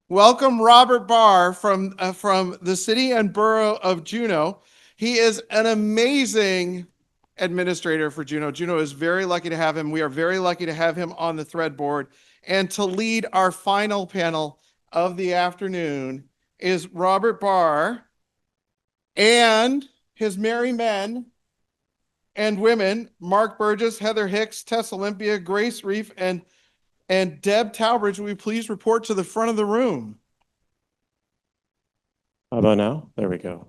welcome Robert Barr from the city and borough of Juneau. He is an amazing administrator for Juneau. Juneau is very lucky to have him. We are very lucky to have him on the thread board. And to lead our final panel of the afternoon is Robert Barr and his merry men and women, Mark Burgess, Heather Hicks, Tess, Olympia, Grace, Reef, and Deb Trowbridge. Will you please report to the front of the room? How about now? There we go.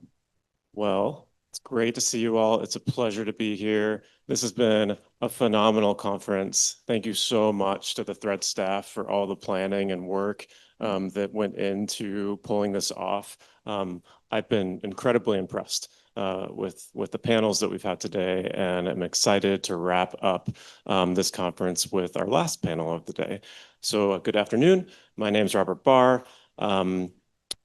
Well, it's great to see you all. It's a pleasure to be here. This has been a phenomenal conference. Thank you so much to the Thread staff for all the planning and work that went into pulling this off. I've been incredibly impressed with the panels that we've had today, and I'm excited to wrap up this conference with our last panel of the day. So good afternoon. My name is Robert Barr.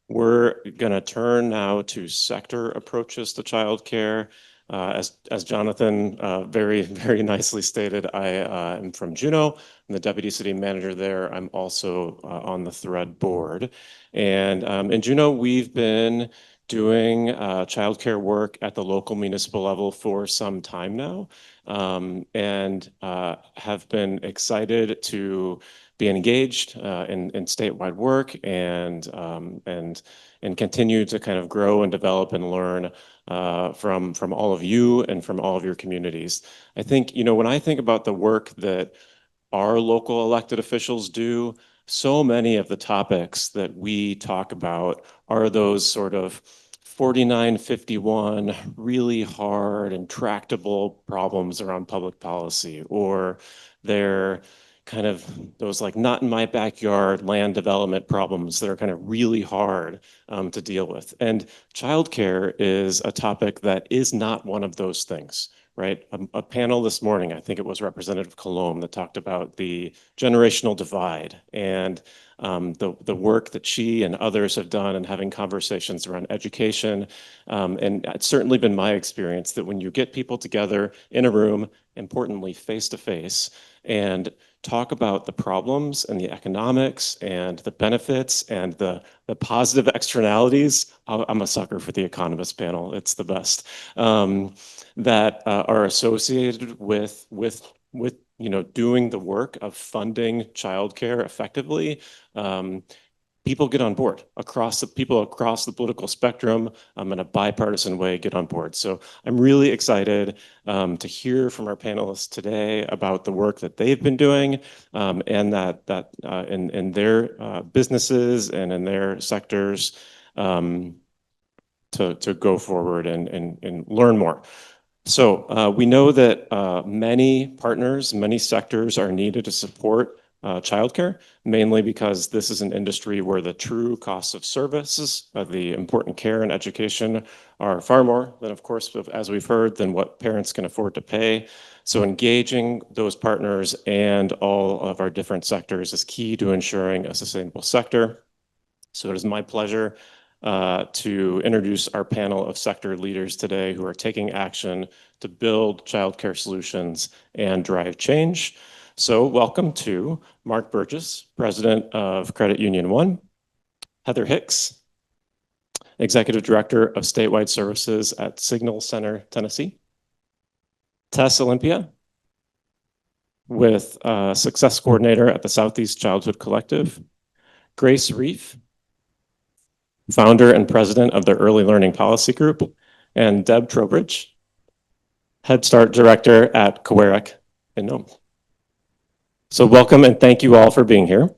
We're going to turn now to sector approaches to childcare. As Jonathan very, very nicely stated, I am from Juneau. I'm the deputy city manager there. I'm also on the Thread board. And in Juneau, we've been doing childcare work at the local municipal level for some time now, and have been excited to be engaged in statewide work and continue to kind of grow and develop and learn from all of you and from all of your communities. I think, when I think about the work that our local elected officials do, so many of the topics that we talk about are those sort of 4951 really hard and tractable problems around public policy, or they're kind of those like not in my backyard land development problems that are kind of really hard to deal with. And childcare is a topic that is not one of those things, right? A panel this morning, I think it was Representative Colomb, that talked about the generational divide and the work that she and others have done in having conversations around education. And it's certainly been my experience that when you get people together in a room, importantly face to face, and talk about the problems and the economics and the benefits and the positive externalities. I'm a sucker for the economist panel. It's the best. That are associated with doing the work of funding childcare effectively. People get on board people across the political spectrum in a bipartisan way get on board. So I'm really excited to hear from our panelists today about the work that they've been doing and that in their businesses and in their sectors to go forward and learn more. So we know that many partners, many sectors are needed to support childcare, mainly because this is an industry where the true costs of services, the important care and education are far more than, of course, as we've heard, than what parents can afford to pay. So engaging those partners and all of our different sectors is key to ensuring a sustainable sector. So it is my pleasure to introduce our panel of sector leaders today who are taking action to build childcare solutions and drive change. So welcome to Mark Burgess, President of Credit Union One, Heather Hicks, Executive Director of Statewide Services at Signal Center, Tennessee, Tess Olympia, with Success Coordinator at the Southeast Childhood Collective, Grace Reef, Founder and President of the Early Learning Policy Group, and Deb Trowbridge, Head Start Director at Kawerak in Nome. So welcome and thank you all for being here.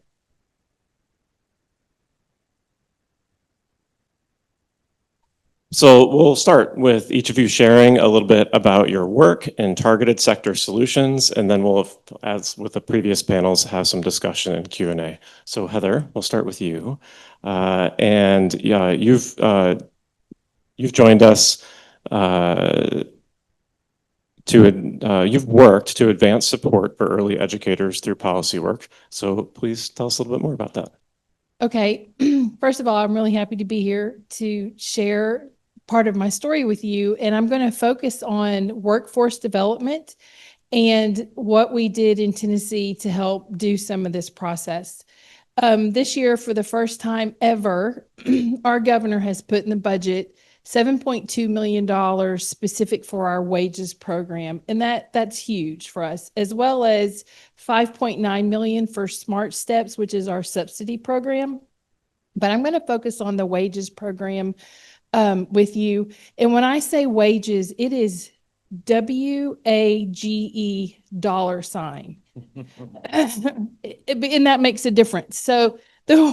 So we'll start with each of you sharing a little bit about your work and targeted sector solutions, and then we'll, as with the previous panels, have some discussion and Q&A. So Heather, we'll start with you. And yeah, you've joined us you've worked to advance support for early educators through policy work. So please tell us a little bit more about that. Okay. First of all, I'm really happy to be here to share part of my story with you. And I'm going to focus on workforce development and what we did in Tennessee to help do some of this process. This year, for the first time ever, our governor has put in the budget $7.2 million specific for our wages program. And that's huge for us, as well as $5.9 million for Smart Steps, which is our subsidy program. But I'm going to focus on the wages program with you. And when I say wages, it is WAGE $. And that makes a difference. So the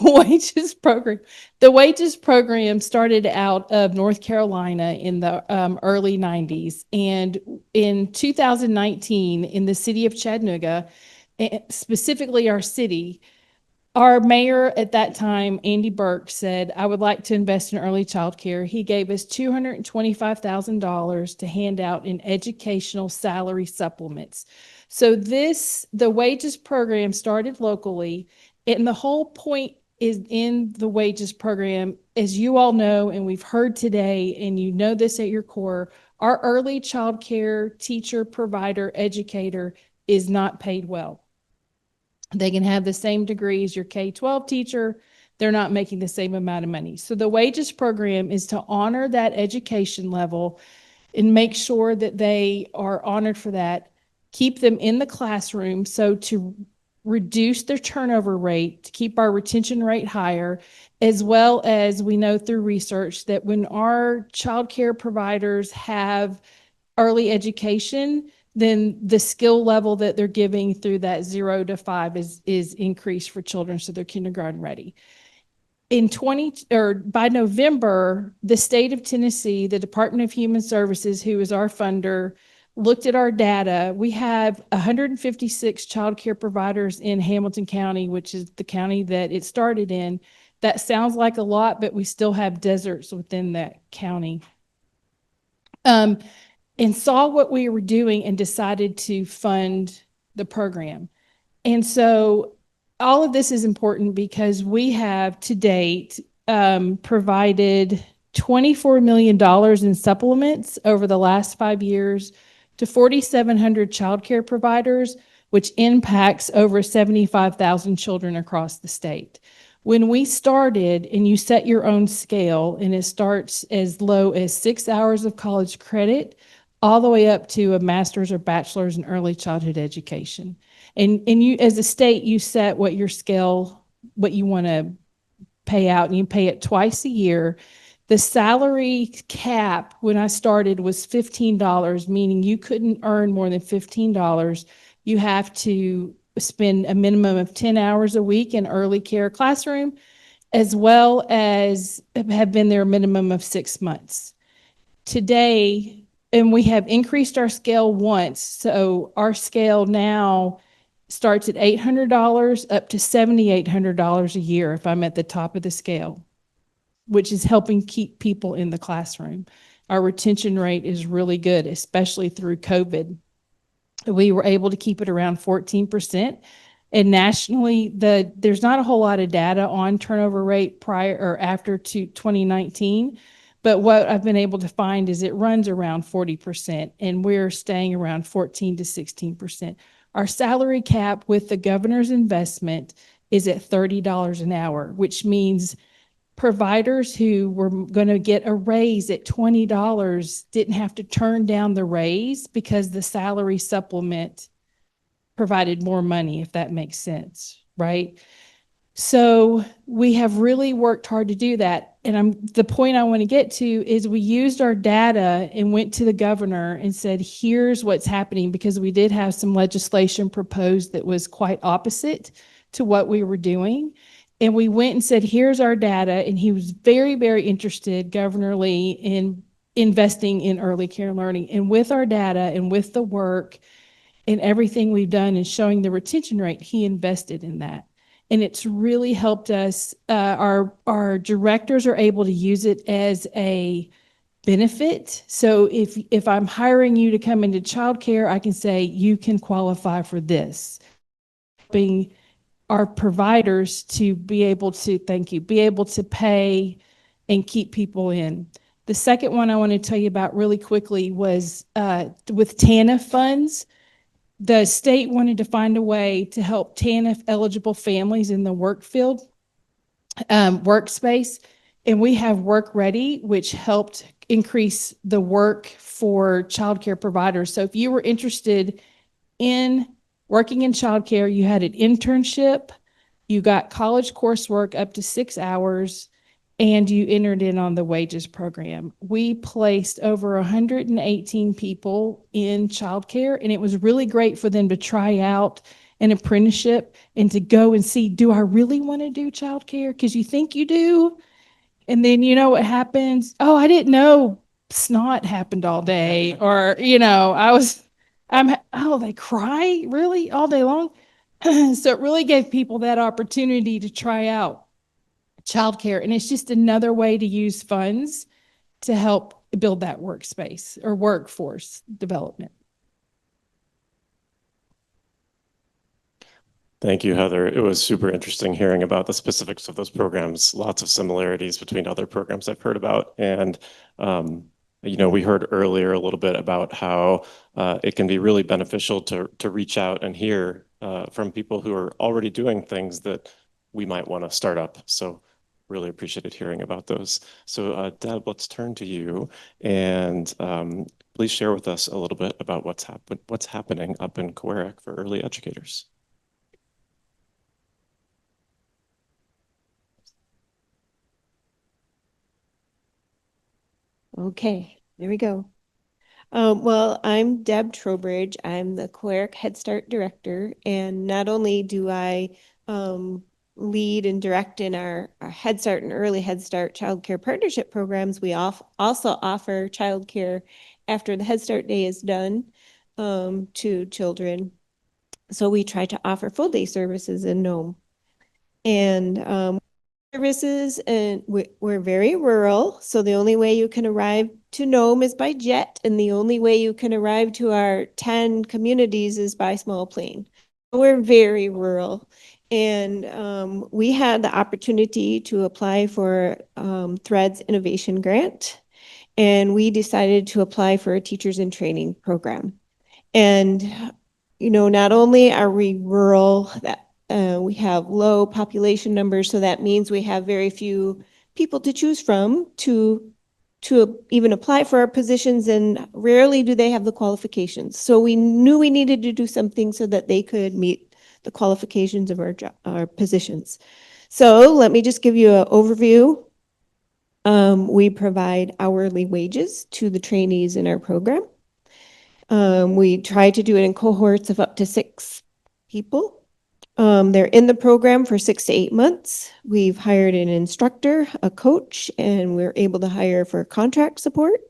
wages program started out of North Carolina in the early 90s. And in 2019, in the city of Chattanooga, specifically our city, our mayor at that time, Andy Burke, said, I would like to invest in early child care. He gave us $225,000 to hand out in educational salary supplements. So the wages program started locally, and the whole point is in the wages program, as you all know, and we've heard today, and you know this at your core, our early child care teacher, provider, educator is not paid well. They can have the same degree as your K-12 teacher. They're not making the same amount of money. So the wages program is to honor that education level and make sure that they are honored for that, keep them in the classroom. So to reduce their turnover rate, to keep our retention rate higher, as well as we know through research that when our child care providers have early education, then the skill level that they're giving through that 0 to 5 is increased for children, so they're kindergarten ready. By November, the state of Tennessee, the Department of Human Services, who is our funder, looked at our data. We have 156 child care providers in Hamilton County, which is the county that it started in. That sounds like a lot, but we still have deserts within that county. And saw what we were doing and decided to fund the program. And so all of this is important because we have to date provided $24 million in supplements over the last 5 years to 4,700 childcare providers, which impacts over 75,000 children across the state. When we started, and you set your own scale, and it starts as low as 6 hours of college credit, all the way up to a master's or bachelor's in early childhood education. And you, as a state, you set what your scale, what you want to pay out, and you pay it twice a year. The salary cap when I started was $15, meaning you couldn't earn more than $15. You have to spend a minimum of 10 hours a week in early care classroom, as well as have been there a minimum of 6 months. Today, and we have increased our scale once. So our scale now starts at $800 up to $7,800 a year if I'm at the top of the scale, which is helping keep people in the classroom. Our retention rate is really good, especially through COVID. We were able to keep it around 14%. And nationally, there's not a whole lot of data on turnover rate prior or after to 2019. But what I've been able to find is it runs around 40%, and we're staying around 14 to 16%. Our salary cap with the governor's investment is at $30 an hour, which means providers who were going to get a raise at $20 didn't have to turn down the raise because the salary supplement provided more money, if that makes sense, right? So we have really worked hard to do that. And the point I want to get to is we used our data and went to the governor and said, here's what's happening, because we did have some legislation proposed that was quite opposite to what we were doing. And we went and said, here's our data. And he was very, very interested, Governor Lee, in investing in early care learning. And with our data and with the work and everything we've done and showing the retention rate, he invested in that. And it's really helped us. Our directors are able to use it as a benefit. So if I'm hiring you to come into childcare, I can say you can qualify for this. Being our providers to be able to, be able to pay and keep people in. The second one I want to tell you about really quickly was with TANF funds. the state wanted to find a way to help TANF eligible families in the work field, workspace. And we have Work Ready, which helped increase the work for childcare providers. So if you were interested in working in childcare, you had an internship, you got college coursework up to 6 hours, and you entered in on the wages program. We placed over 118 people in childcare, and it was really great for them to try out an apprenticeship and to go and see, do I really want to do childcare? Because you think you do, and then you know what happens. Oh, I didn't know snot happened all day, or they cry really all day long. So it really gave people that opportunity to try out childcare, and it's just another way to use funds to help build that workspace or workforce development. Thank you, Heather. It was super interesting hearing about the specifics of those programs. Lots of similarities between other programs I've heard about. And, we heard earlier a little bit about how it can be really beneficial to reach out and hear from people who are already doing things that we might want to start up. So really appreciated hearing about those. So Deb, let's turn to you, and please share with us a little bit about what's happening up in Kawerak for early educators. Okay, there we go. Well, I'm Deb Trowbridge. I'm the Kawerak Head Start Director, and not only do I lead and direct in our Head Start and Early Head Start childcare partnership programs, we also offer childcare after the Head Start Day is done to children. So we try to offer full day services in Nome. And services, and we're very rural, so the only way you can arrive to Nome is by jet, and the only way you can arrive to our 10 communities is by small plane. We're very rural, and we had the opportunity to apply for Threads Innovation Grant, and we decided to apply for a teachers in training program. And not only are we rural, that we have low population numbers, so that means we have very few people to choose from to even apply for our positions, and rarely do they have the qualifications. So we knew we needed to do something so that they could meet the qualifications of our positions. So let me just give you an overview. We provide hourly wages to the trainees in our program. We try to do it in cohorts of up to 6 people. They're in the program for 6 to 8 months. We've hired an instructor, a coach, and we're able to hire for contract support.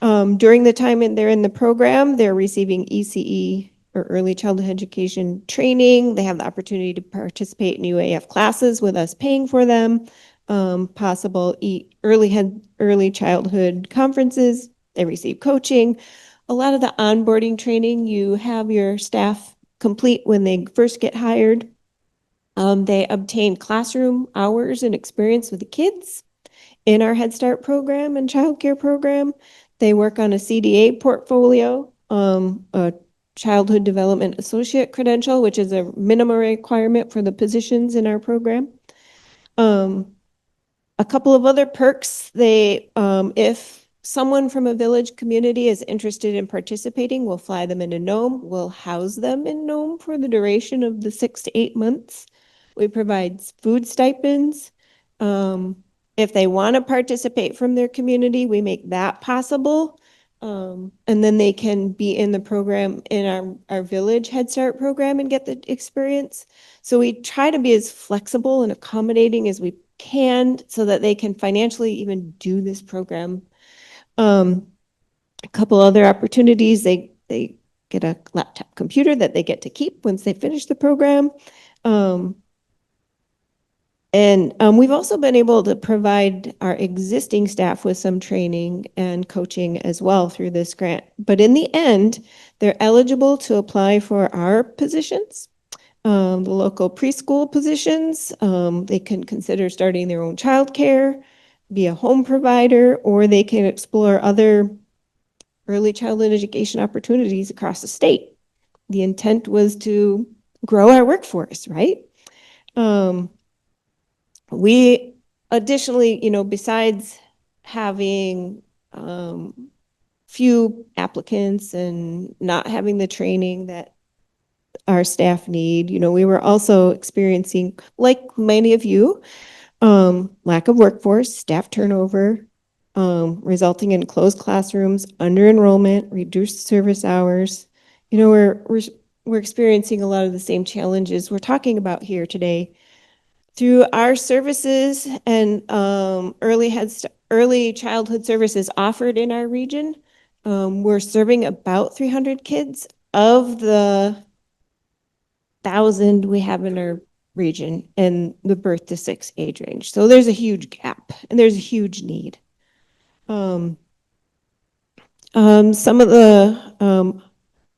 During the time they're in the program, they're receiving ECE or early childhood education training. They have the opportunity to participate in UAF classes with us paying for them, possible early childhood conferences. They receive coaching. A lot of the onboarding training, you have your staff complete when they first get hired. They obtain classroom hours and experience with the kids in our Head Start program and childcare program. They work on a CDA portfolio, a Childhood Development Associate credential, which is a minimum requirement for the positions in our program. A couple of other perks, if someone from a village community is interested in participating, we'll fly them into Nome. We'll house them in Nome for the duration of the 6 to 8 months. We provide food stipends. If they want to participate from their community, we make that possible. And then they can be in the program in our village Head Start program and get the experience. So we try to be as flexible and accommodating as we can so that they can financially even do this program. A couple other opportunities, they get a laptop computer that they get to keep once they finish the program. We've also been able to provide our existing staff with some training and coaching as well through this grant. But in the end, they're eligible to apply for our positions, the local preschool positions. They can consider starting their own childcare, be a home provider, or they can explore other early childhood education opportunities across the state. the intent was to grow our workforce, right? We additionally, besides having few applicants and not having the training that our staff need, we were also experiencing, like many of you, lack of workforce, staff turnover, resulting in closed classrooms, under enrollment, reduced service hours. We're experiencing a lot of the same challenges we're talking about here today. Through our services and early childhood services offered in our region, we're serving about 300 kids of the 1,000 we have in our region in the birth to 6 age range. So there's a huge gap and there's a huge need. Some of the,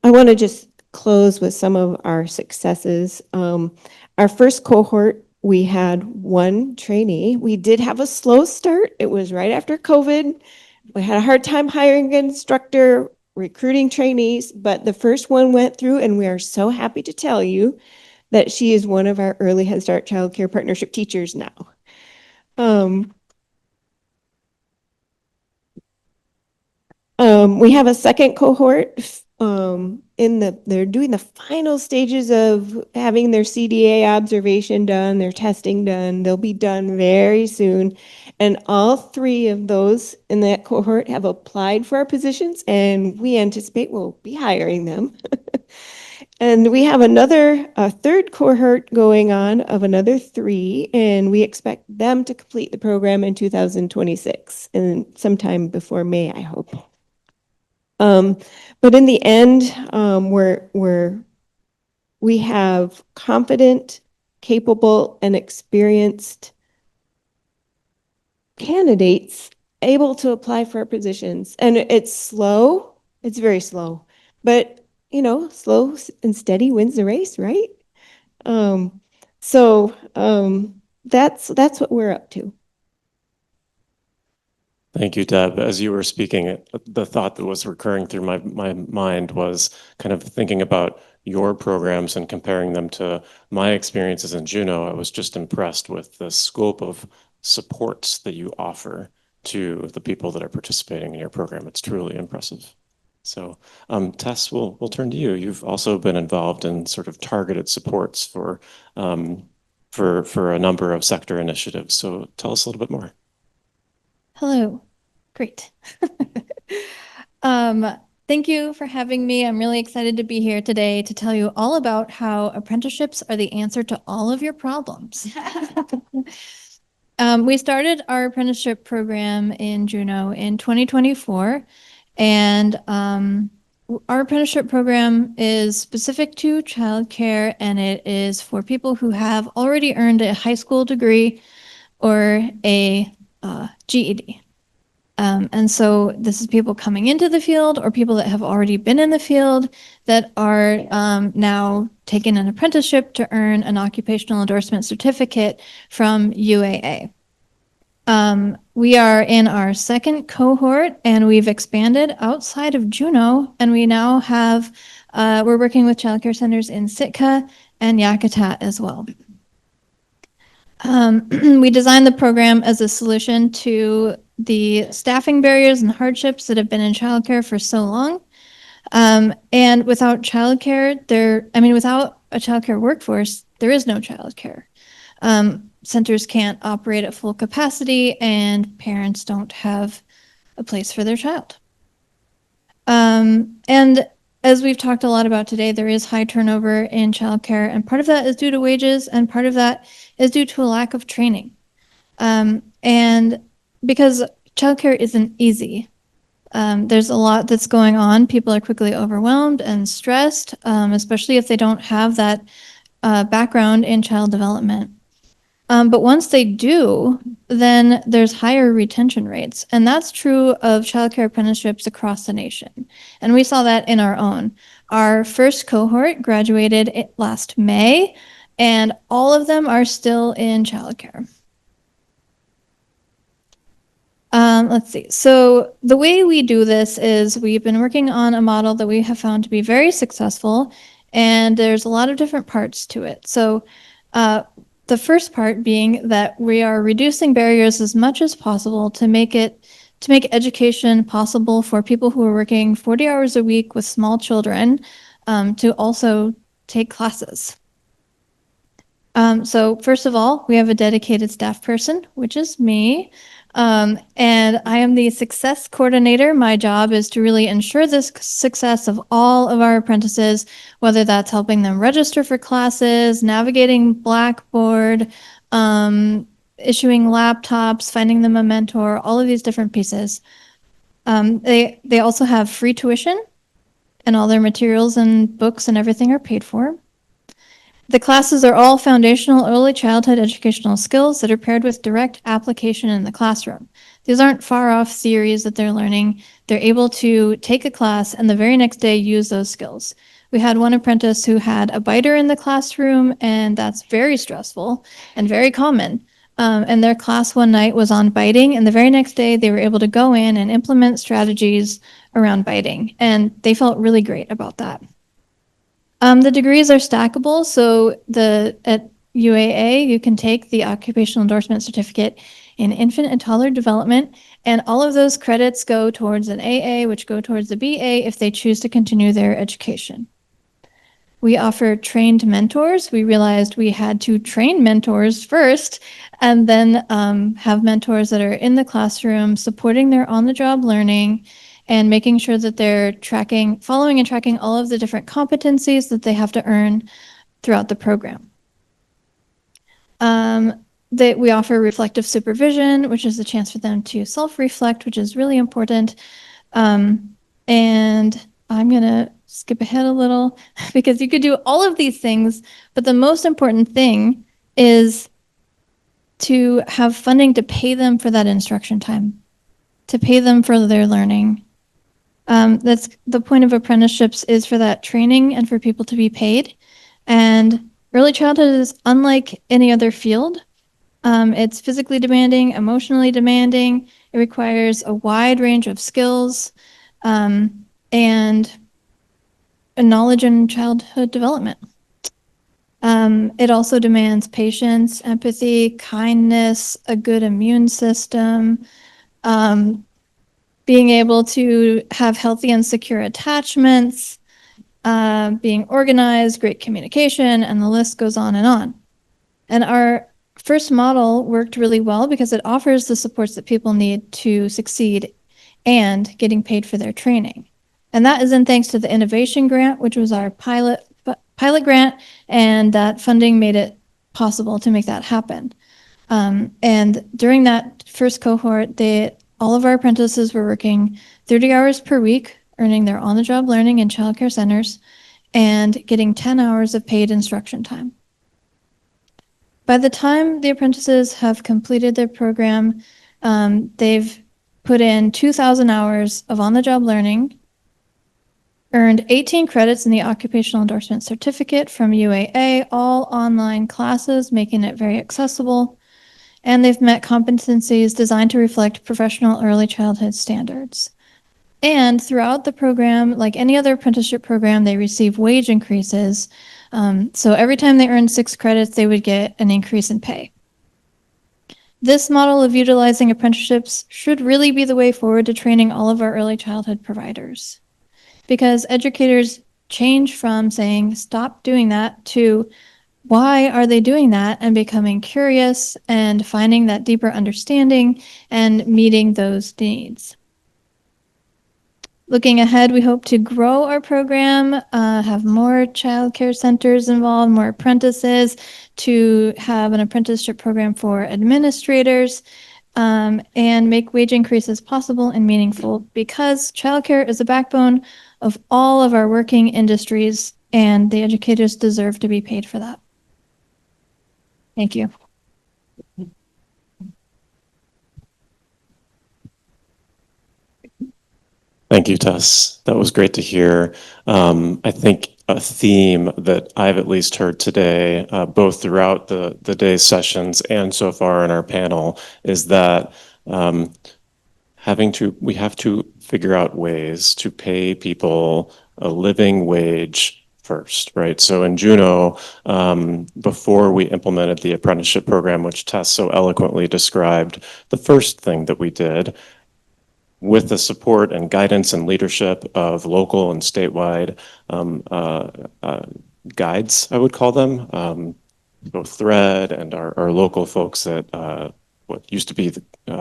I want to just close with some of our successes. Our first cohort, we had 1 trainee. We did have a slow start. It was right after COVID. We had a hard time hiring an instructor, recruiting trainees, but the first one went through, and we are so happy to tell you that she is one of our early Head Start Child Care Partnership teachers now. We have a second cohort. They're doing the final stages of having their CDA observation done, their testing done. They'll be done very soon. And all 3 of those in that cohort have applied for our positions, and we anticipate we'll be hiring them. And we have a third cohort going on of another 3, and we expect them to complete the program in 2026, and sometime before May, I hope. But in the end, we have confident, capable, and experienced candidates able to apply for our positions. And it's slow. It's very slow. But, slow and steady wins the race, right? That's what we're up to. Thank you, Deb. As you were speaking, the thought that was recurring through my mind was kind of thinking about your programs and comparing them to my experiences in Juneau. I was just impressed with the scope of supports that you offer to the people that are participating in your program. It's truly impressive. So, Tess, we'll turn to you. You've also been involved in sort of targeted supports for a number of sector initiatives. So tell us a little bit more. Hello. Great. Thank you for having me. I'm really excited to be here today to tell you all about how apprenticeships are the answer to all of your problems. We started our apprenticeship program in Juneau in 2024, and our apprenticeship program is specific to childcare, and it is for people who have already earned a high school degree or a GED. And so this is people coming into the field or people that have already been in the field that are now taking an apprenticeship to earn an occupational endorsement certificate from UAA. We are in our second cohort, and we've expanded outside of Juneau, and we now have, we're working with childcare centers in Sitka and Yakutat as well. We designed the program as a solution to the staffing barriers and hardships that have been in childcare for so long. And without childcare, without a childcare workforce, there is no childcare. Centers can't operate at full capacity, and parents don't have a place for their child. And as we've talked a lot about today, there is high turnover in childcare, and part of that is due to wages, and part of that is due to a lack of training. And because childcare isn't easy, there's a lot that's going on. People are quickly overwhelmed and stressed, especially if they don't have that background in child development. But once they do, then there's higher retention rates. And that's true of childcare apprenticeships across the nation. And we saw that in our own. Our first cohort graduated last May, and all of them are still in childcare. Let's see. So the way we do this is we've been working on a model that we have found to be very successful, And there's a lot of different parts to it. So the first part being that we are reducing barriers as much as possible to make education possible for people who are working 40 hours a week with small children to also take classes. So first of all, we have a dedicated staff person, which is me. And I am the success coordinator. My job is to really ensure the success of all of our apprentices, whether that's helping them register for classes, navigating Blackboard, issuing laptops, finding them a mentor, all of these different pieces. They also have free tuition, and all their materials and books and everything are paid for. The classes are all foundational early childhood educational skills that are paired with direct application in the classroom. These aren't far off theories that they're learning. They're able to take a class and the very next day use those skills. We had one apprentice who had a biter in the classroom, and that's very stressful and very common. And their class one night was on biting, and the very next day they were able to go in and implement strategies around biting, and they felt really great about that. The degrees are stackable, so at UAA, you can take the Occupational Endorsement Certificate in Infant and Toddler Development, and all of those credits go towards an AA, which go towards a BA if they choose to continue their education. We offer trained mentors. We realized we had to train mentors first, and then have mentors that are in the classroom supporting their on-the-job learning and making sure that they're following and tracking all of the different competencies that they have to earn throughout the program. That we offer reflective supervision, which is a chance for them to self-reflect, which is really important. And I'm going to skip ahead a little because you could do all of these things, but the most important thing is to have funding to pay them for that instruction time, to pay them for their learning. That's the point of apprenticeships, is for that training and for people to be paid. And early childhood is unlike any other field. It's physically demanding, emotionally demanding. It requires a wide range of skills and a knowledge in childhood development. It also demands patience, empathy, kindness, a good immune system, being able to have healthy and secure attachments, being organized, great communication, and the list goes on and on. And our first model worked really well because it offers the supports that people need to succeed and getting paid for their training. And that is in thanks to the innovation grant, which was our pilot grant, and that funding made it possible to make that happen. And during that first cohort, all of our apprentices were working 30 hours per week, earning their on-the-job learning in childcare centers, and getting 10 hours of paid instruction time. By the time the apprentices have completed their program, they've put in 2,000 hours of on-the-job learning, earned 18 credits in the Occupational Endorsement Certificate from UAA, all online classes, making it very accessible. And they've met competencies designed to reflect professional early childhood standards. And throughout the program, like any other apprenticeship program, they receive wage increases. So every time they earn 6 credits, they would get an increase in pay. This model of utilizing apprenticeships should really be the way forward to training all of our early childhood providers. Because educators change from saying, stop doing that, to why are they doing that, and becoming curious and finding that deeper understanding and meeting those needs. Looking ahead, we hope to grow our program, have more childcare centers involved, more apprentices, to have an apprenticeship program for administrators, and make wage increases possible and meaningful, because childcare is the backbone of all of our working industries, and the educators deserve to be paid for that. Thank you. Thank you, Tess. That was great to hear. I think a theme that I've at least heard today, both throughout the day's sessions and so far in our panel, is that we have to figure out ways to pay people a living wage first, right? So in Juneau, before we implemented the apprenticeship program, which Tess so eloquently described, the first thing that we did with the support and guidance and leadership of local and statewide guides, I would call them, both Thread and our local folks at what used to be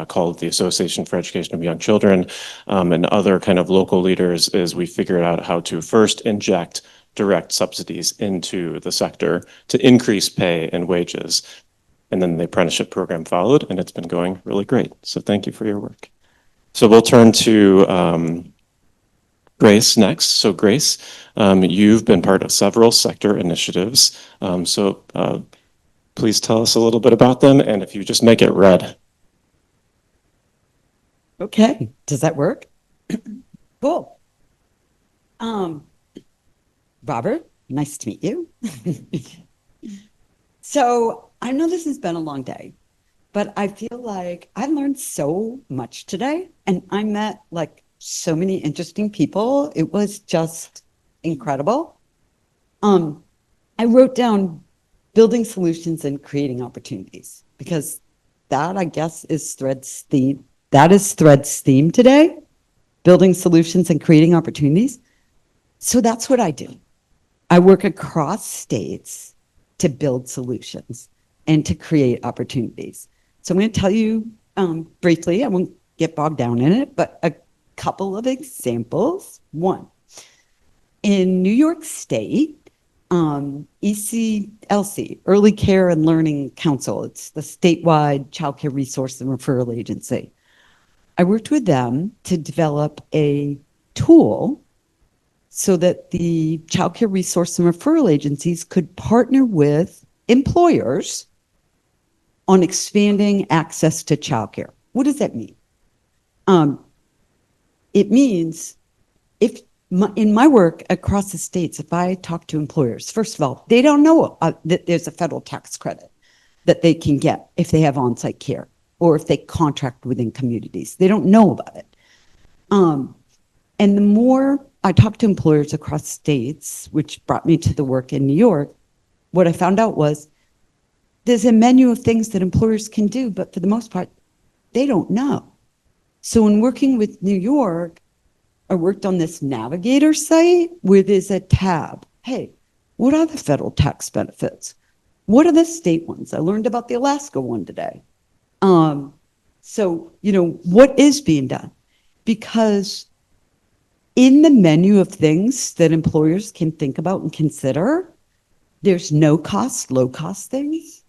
called the Association for Education of Young Children, and other kind of local leaders, is we figured out how to first inject direct subsidies into the sector to increase pay and wages. And then the apprenticeship program followed, and it's been going really great. So thank you for your work. So we'll turn to Grace next. So Grace, you've been part of several sector initiatives. Please tell us a little bit about them, and if you just make it red. Okay, does that work? Cool. Robert, nice to meet you. So I know this has been a long day, but I feel like I learned so much today, and I met like so many interesting people. It was just incredible. I wrote down building solutions and creating opportunities, because that, I guess, is Thread's theme. That is Thread's theme today, building solutions and creating opportunities. So that's what I do. I work across states to build solutions and to create opportunities. So I'm going to tell you briefly, I won't get bogged down in it, but a couple of examples. One, in New York State, ECLC, Early Care and Learning Council, it's the statewide childcare resource and referral agency. I worked with them to develop a tool so that the childcare resource and referral agencies could partner with employers on expanding access to childcare. What does that mean? It means in my work across the states, if I talk to employers, first of all, they don't know that there's a federal tax credit that they can get if they have on-site care or if they contract within communities. They don't know about it. And the more I talked to employers across states, which brought me to the work in New York, what I found out was there's a menu of things that employers can do, but for the most part, they don't know. So in working with New York, I worked on this Navigator site where there's a tab. Hey, what are the federal tax benefits? What are the state ones? I learned about the Alaska one today. So, what is being done? Because in the menu of things that employers can think about and consider, there's no cost, low cost things.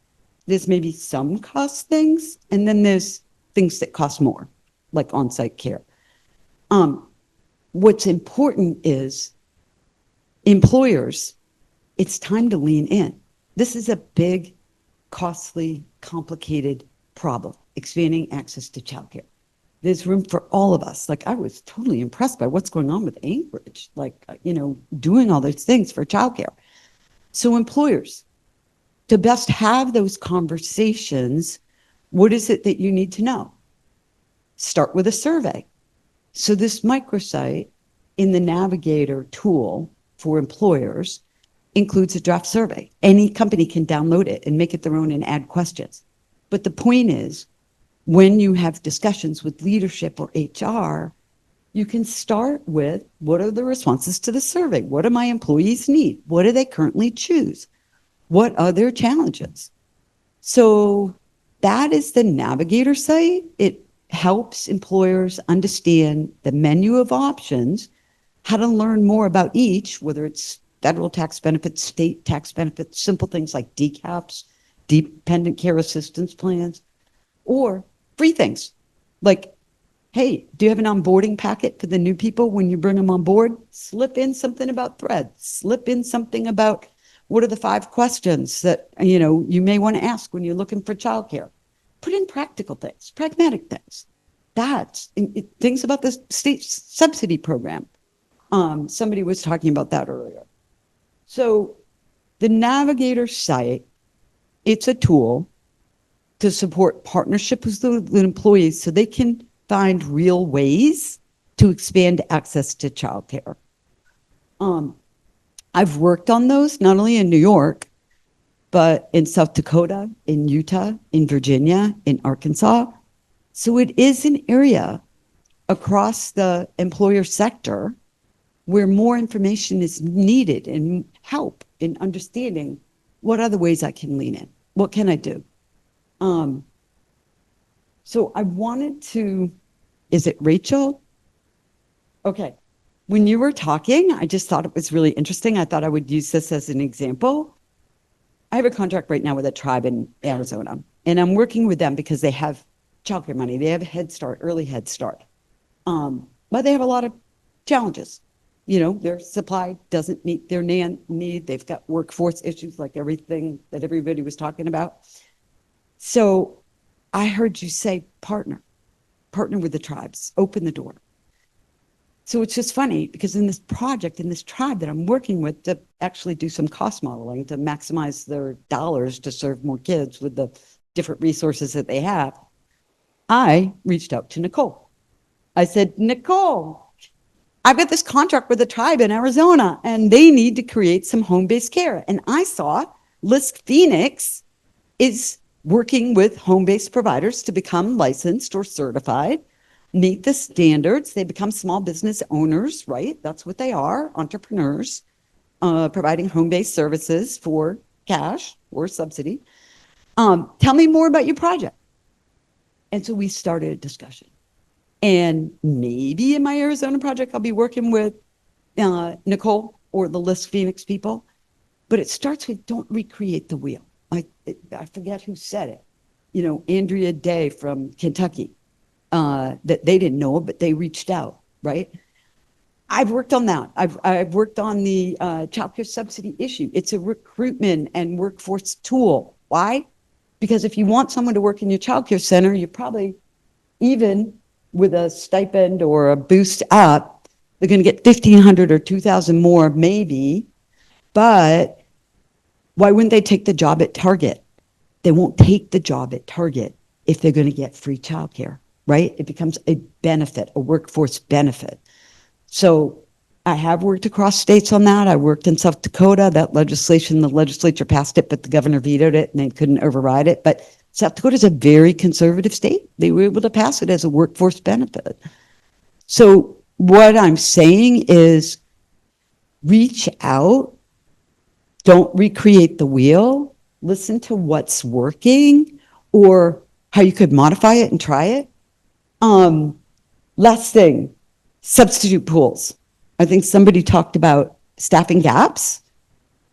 There's maybe some cost things, and then there's things that cost more, like on-site care. What's important is employers, it's time to lean in. This is a big, costly, complicated problem, expanding access to childcare. There's room for all of us. Like, I was totally impressed by what's going on with Anchorage, doing all those things for childcare. So employers, to best have those conversations, what is it that you need to know? Start with a survey. So this microsite in the Navigator tool for employers includes a draft survey. Any company can download it and make it their own and add questions. But the point is, when you have discussions with leadership or HR, you can start with, what are the responses to the survey? What do my employees need? What do they currently choose? What are their challenges? So that is the Navigator site. It helps employers understand the menu of options, how to learn more about each, whether it's federal tax benefits, state tax benefits, simple things like DCAPs, dependent care assistance plans, or free things like, hey, do you have an onboarding packet for the new people when you bring them on board? Slip in something about Thread, slip in something about what are the 5 questions that you may want to ask when you're looking for childcare. Put in practical things, pragmatic things. That's things about the state subsidy program. Somebody was talking about that earlier. So the Navigator site, it's a tool to support partnerships with employees so they can find real ways to expand access to childcare. I've worked on those, not only in New York, but in South Dakota, in Utah, in Virginia, in Arkansas. So it is an area across the employer sector where more information is needed and help in understanding what other ways I can lean in. What can I do? So I wanted to, is it Rachel? Okay. When you were talking, I just thought it was really interesting. I thought I would use this as an example. I have a contract right now with a tribe in Arizona, and I'm working with them because they have childcare money. They have a Head Start, early Head Start. But they have a lot of challenges. You know, their supply doesn't meet their need. They've got workforce issues like everything that everybody was talking about. So I heard you say partner with the tribes, open the door. So it's just funny because in this project, in this tribe that I'm working with to actually do some cost modeling to maximize their dollars to serve more kids with the different resources that they have, I reached out to Nicole. I said, Nicole, I've got this contract with a tribe in Arizona and they need to create some home-based care. And I saw LISC Phoenix is working with home-based providers to become licensed or certified, meet the standards. They become small business owners, right? That's what they are, entrepreneurs, providing home-based services for cash or subsidy. Tell me more about your project. And so we started a discussion. And maybe in my Arizona project, I'll be working with Nicole or the LISC Phoenix people. But it starts with don't recreate the wheel. I forget who said it. You know, Andrea Day from Kentucky. That they didn't know, but they reached out, right? I've worked on that. I've worked on the childcare subsidy issue. It's a recruitment and workforce tool. Why? Because if you want someone to work in your childcare center, you probably, even with a stipend or a boost up, they're going to get $1,500 or $2,000 more, maybe. But why wouldn't they take the job at Target? They won't take the job at Target if they're going to get free childcare. Right? It becomes a benefit, a workforce benefit. So I have worked across states on that. I worked in South Dakota. That legislation, the legislature passed it, but the governor vetoed it and they couldn't override it. But South Dakota is a very conservative state. They were able to pass it as a workforce benefit. So what I'm saying is reach out. Don't recreate the wheel. Listen to what's working or how you could modify it and try it. Last thing, substitute pools. I think somebody talked about staffing gaps.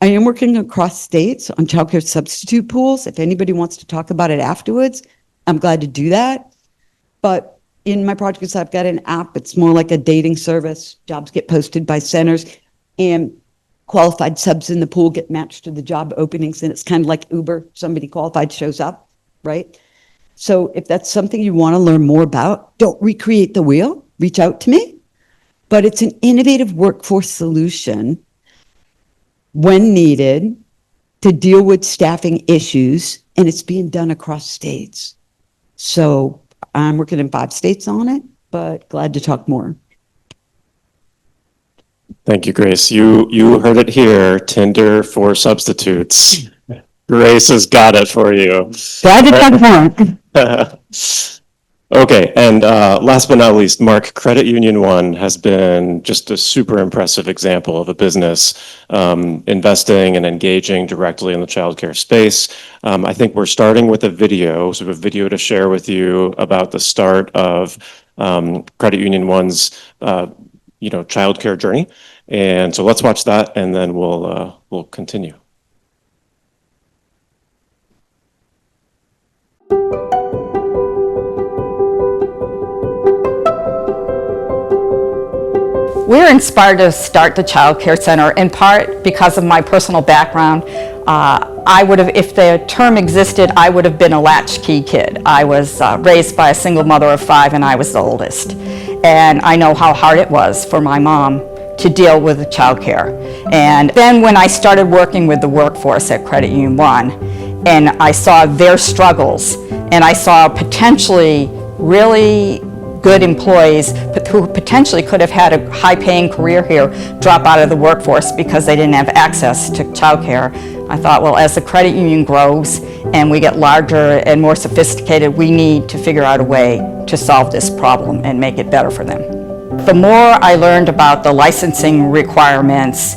I am working across states on childcare substitute pools. If anybody wants to talk about it afterwards, I'm glad to do that. But in my projects, I've got an app. It's more like a dating service. Jobs get posted by centers and qualified subs in the pool get matched to the job openings. And it's kind of like Uber. Somebody qualified shows up, right? So if that's something you want to learn more about, don't recreate the wheel, reach out to me. But it's an innovative workforce solution when needed to deal with staffing issues, and it's being done across states. So I'm working in 5 states on it, but glad to talk more. Thank you, Grace. You heard it here, Tinder for substitutes. Grace has got it for you. Glad to talk more. Okay, and last but not least, Mark, Credit Union One has been just a super impressive example of a business investing and engaging directly in the childcare space. I think we're starting with a video, so we have a video to share with you about the start of Credit Union One's childcare journey. And so let's watch that, and then we'll continue. We're inspired to start the Child Care Center in part because of my personal background. I would have, if the term existed, I would have been a latchkey kid. I was raised by a single mother of 5 and I was the oldest. And I know how hard it was for my mom to deal with child care. And then when I started working with the workforce at Credit Union One, and I saw their struggles, and I saw potentially really good employees who potentially could have had a high-paying career here drop out of the workforce because they didn't have access to childcare. I thought, well, as the credit union grows and we get larger and more sophisticated, we need to figure out a way to solve this problem and make it better for them. The more I learned about the licensing requirements,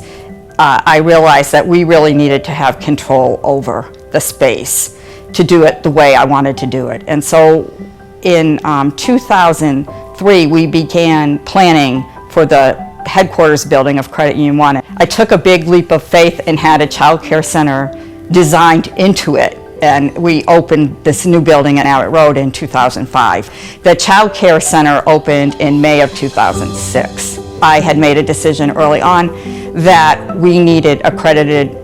I realized that we really needed to have control over the space to do it the way I wanted to do it. And so in 2003, we began planning for the headquarters building of Credit Union One. I took a big leap of faith and had a child care center designed into it. And we opened this new building at Abbott Road in 2005. The child care center opened in May of 2006. I had made a decision early on that we needed accredited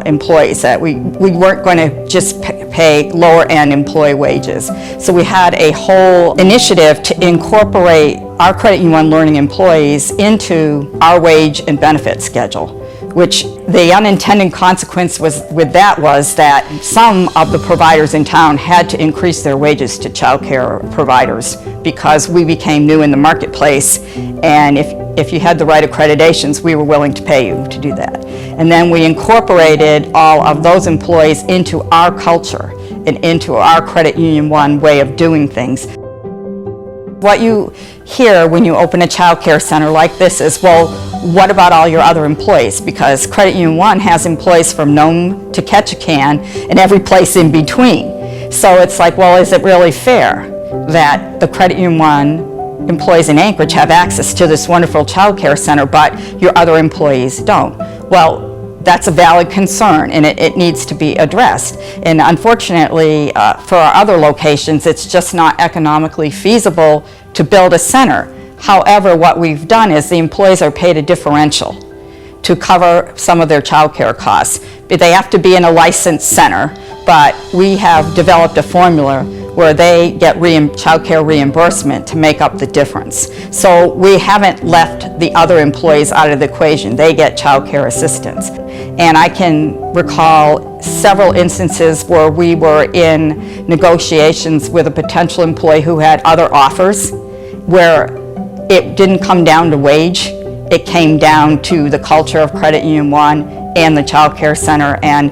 employees, that we weren't going to just pay lower end employee wages. So we had a whole initiative to incorporate our Credit Union One Learning employees into our wage and benefit schedule, which the unintended consequence was that some of the providers in town had to increase their wages to child care providers because we became new in the marketplace, and if you had the right accreditations, we were willing to pay you to do that. And then we incorporated all of those employees into our culture and into our Credit Union One way of doing things. What you hear when you open a child care center like this is, well, what about all your other employees? Because Credit Union One has employees from Nome to Ketchikan and every place in between. So it's like, well, is it really fair that the Credit Union One employees in Anchorage have access to this wonderful child care center, but your other employees don't? Well, that's a valid concern, and it needs to be addressed. And unfortunately, for our other locations, it's just not economically feasible to build a center. However, what we've done is the employees are paid a differential to cover some of their child care costs. They have to be in a licensed center, but we have developed a formula where they get child care reimbursement to make up the difference. So we haven't left the other employees out of the equation. They get child care assistance. And I can recall several instances where we were in negotiations with a potential employee who had other offers, where it didn't come down to wage. It came down to the culture of Credit Union One and the child care center, and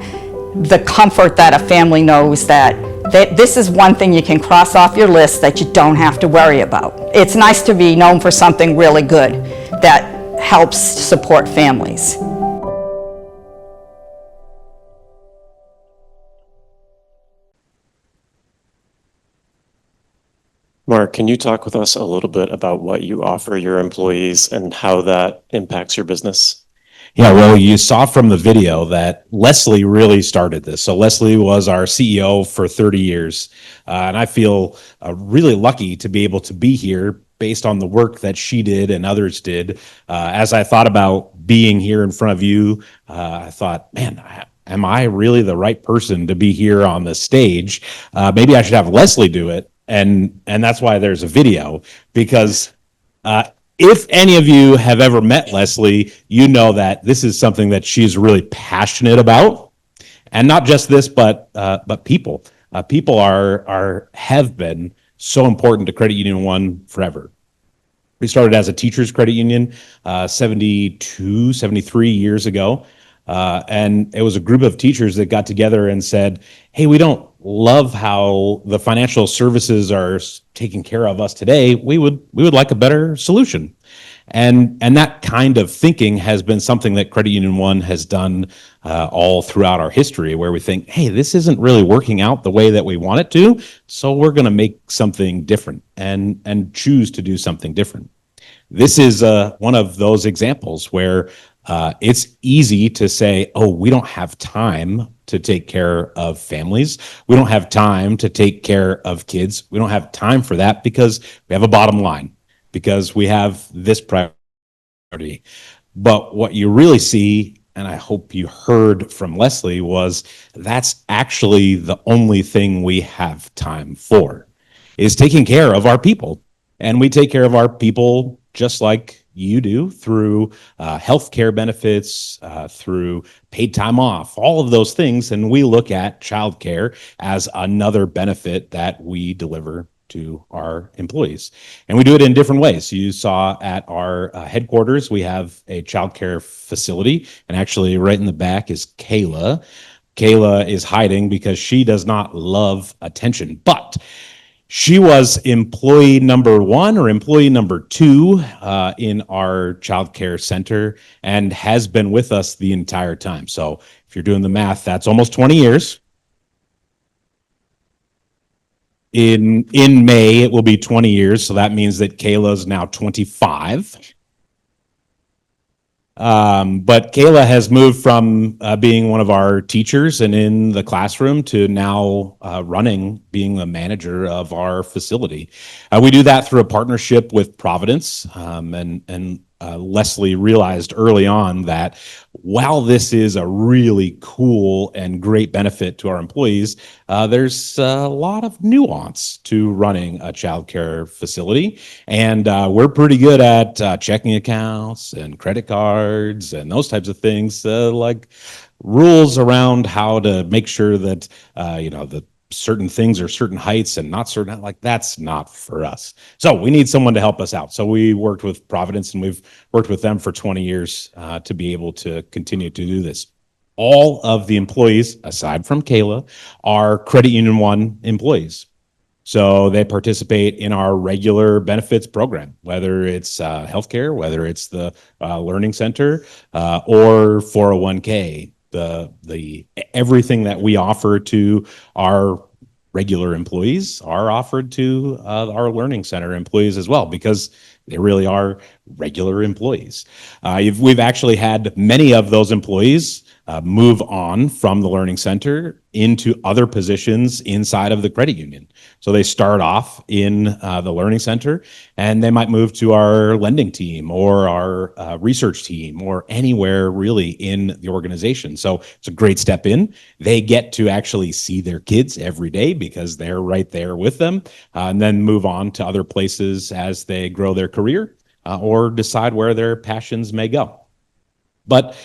the comfort that a family knows that this is one thing you can cross off your list that you don't have to worry about. It's nice to be known for something really good that helps support families. Mark, can you talk with us a little bit about what you offer your employees and how that impacts your business? Yeah, well, you saw from the video that Leslie really started this. So Leslie was our CEO for 30 years. And I feel really lucky to be able to be here based on the work that she did and others did. As I thought about being here in front of you, I thought, man, am I really the right person to be here on the stage? Maybe I should have Leslie do it. And that's why there's a video, because if any of you have ever met Leslie, you know that this is something that she's really passionate about, and not just this, but people. People have been so important to Credit Union One forever. We started as a teachers credit union 72, 73 years ago. And it was a group of teachers that got together and said, hey, we don't love how the financial services are taking care of us today. We would like a better solution. And that kind of thinking has been something that Credit Union One has done all throughout our history, where we think, hey, this isn't really working out the way that we want it to, so we're going to make something different and choose to do something different. This is one of those examples where it's easy to say, oh, we don't have time to take care of families. We don't have time to take care of kids. We don't have time for that because we have a bottom line, because we have this priority. But what you really see, and I hope you heard from Leslie, was that's actually the only thing we have time for, is taking care of our people. And we take care of our people just like you do, through health care benefits, through paid time off, all of those things. And we look at childcare as another benefit that we deliver to our employees. And we do it in different ways. You saw at our headquarters, we have a childcare facility, and actually right in the back is Kayla. Kayla is hiding because she does not love attention, but she was employee number 1 or employee number 2 in our childcare center and has been with us the entire time. So if you're doing the math, that's almost 20 years. In May, it will be 20 years. So that means that Kayla's now 25. But Kayla has moved from being one of our teachers and in the classroom to now being the manager of our facility. We do that through a partnership with Providence, and Leslie realized early on that while this is a really cool and great benefit to our employees, there's a lot of nuance to running a childcare facility. And we're pretty good at checking accounts and credit cards and those types of things, like rules around how to make sure that, that certain things are certain heights and not certain, like that's not for us. So we need someone to help us out. So we worked with Providence, and we've worked with them for 20 years to be able to continue to do this. All of the employees, aside from Kayla, are Credit Union 1 employees. So they participate in our regular benefits program, whether it's healthcare, whether it's the learning center, or 401k. The everything that we offer to our regular employees are offered to our learning center employees as well, because they really are regular employees. We've actually had many of those employees move on from the learning center into other positions inside of the credit union. So they start off in the learning center, and they might move to our lending team or our research team or anywhere really in the organization. So it's a great step in. They get to actually see their kids every day because they're right there with them, and then move on to other places as they grow their career or decide where their passions may go. But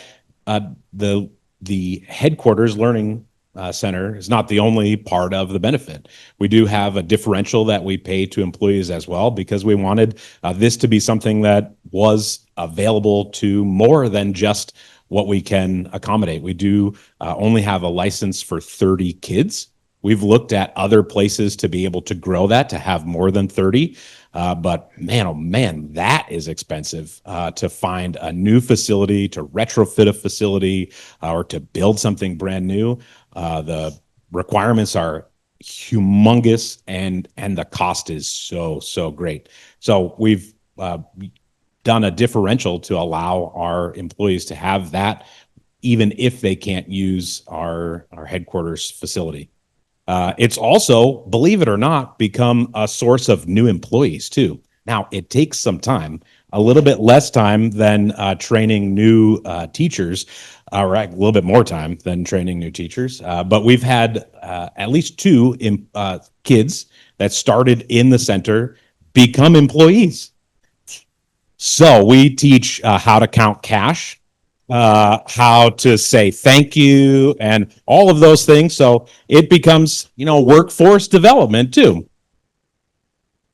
the headquarters learning center is not the only part of the benefit. We do have a differential that we pay to employees as well, because we wanted this to be something that was available to more than just what we can accommodate. We do only have a license for 30 kids. We've looked at other places to be able to grow that to have more than 30. But man, oh man, that is expensive to find a new facility, to retrofit a facility, or to build something brand new. The requirements are humongous, and the cost is so great. So we've done a differential to allow our employees to have that, even if they can't use our headquarters facility. It's also, believe it or not, become a source of new employees too. Now, it takes some time, a little bit less time than training new teachers, or a little bit more time than training new teachers. But we've had at least 2 kids that started in the center become employees. So we teach how to count cash, how to say thank you, and all of those things. So it becomes, workforce development too.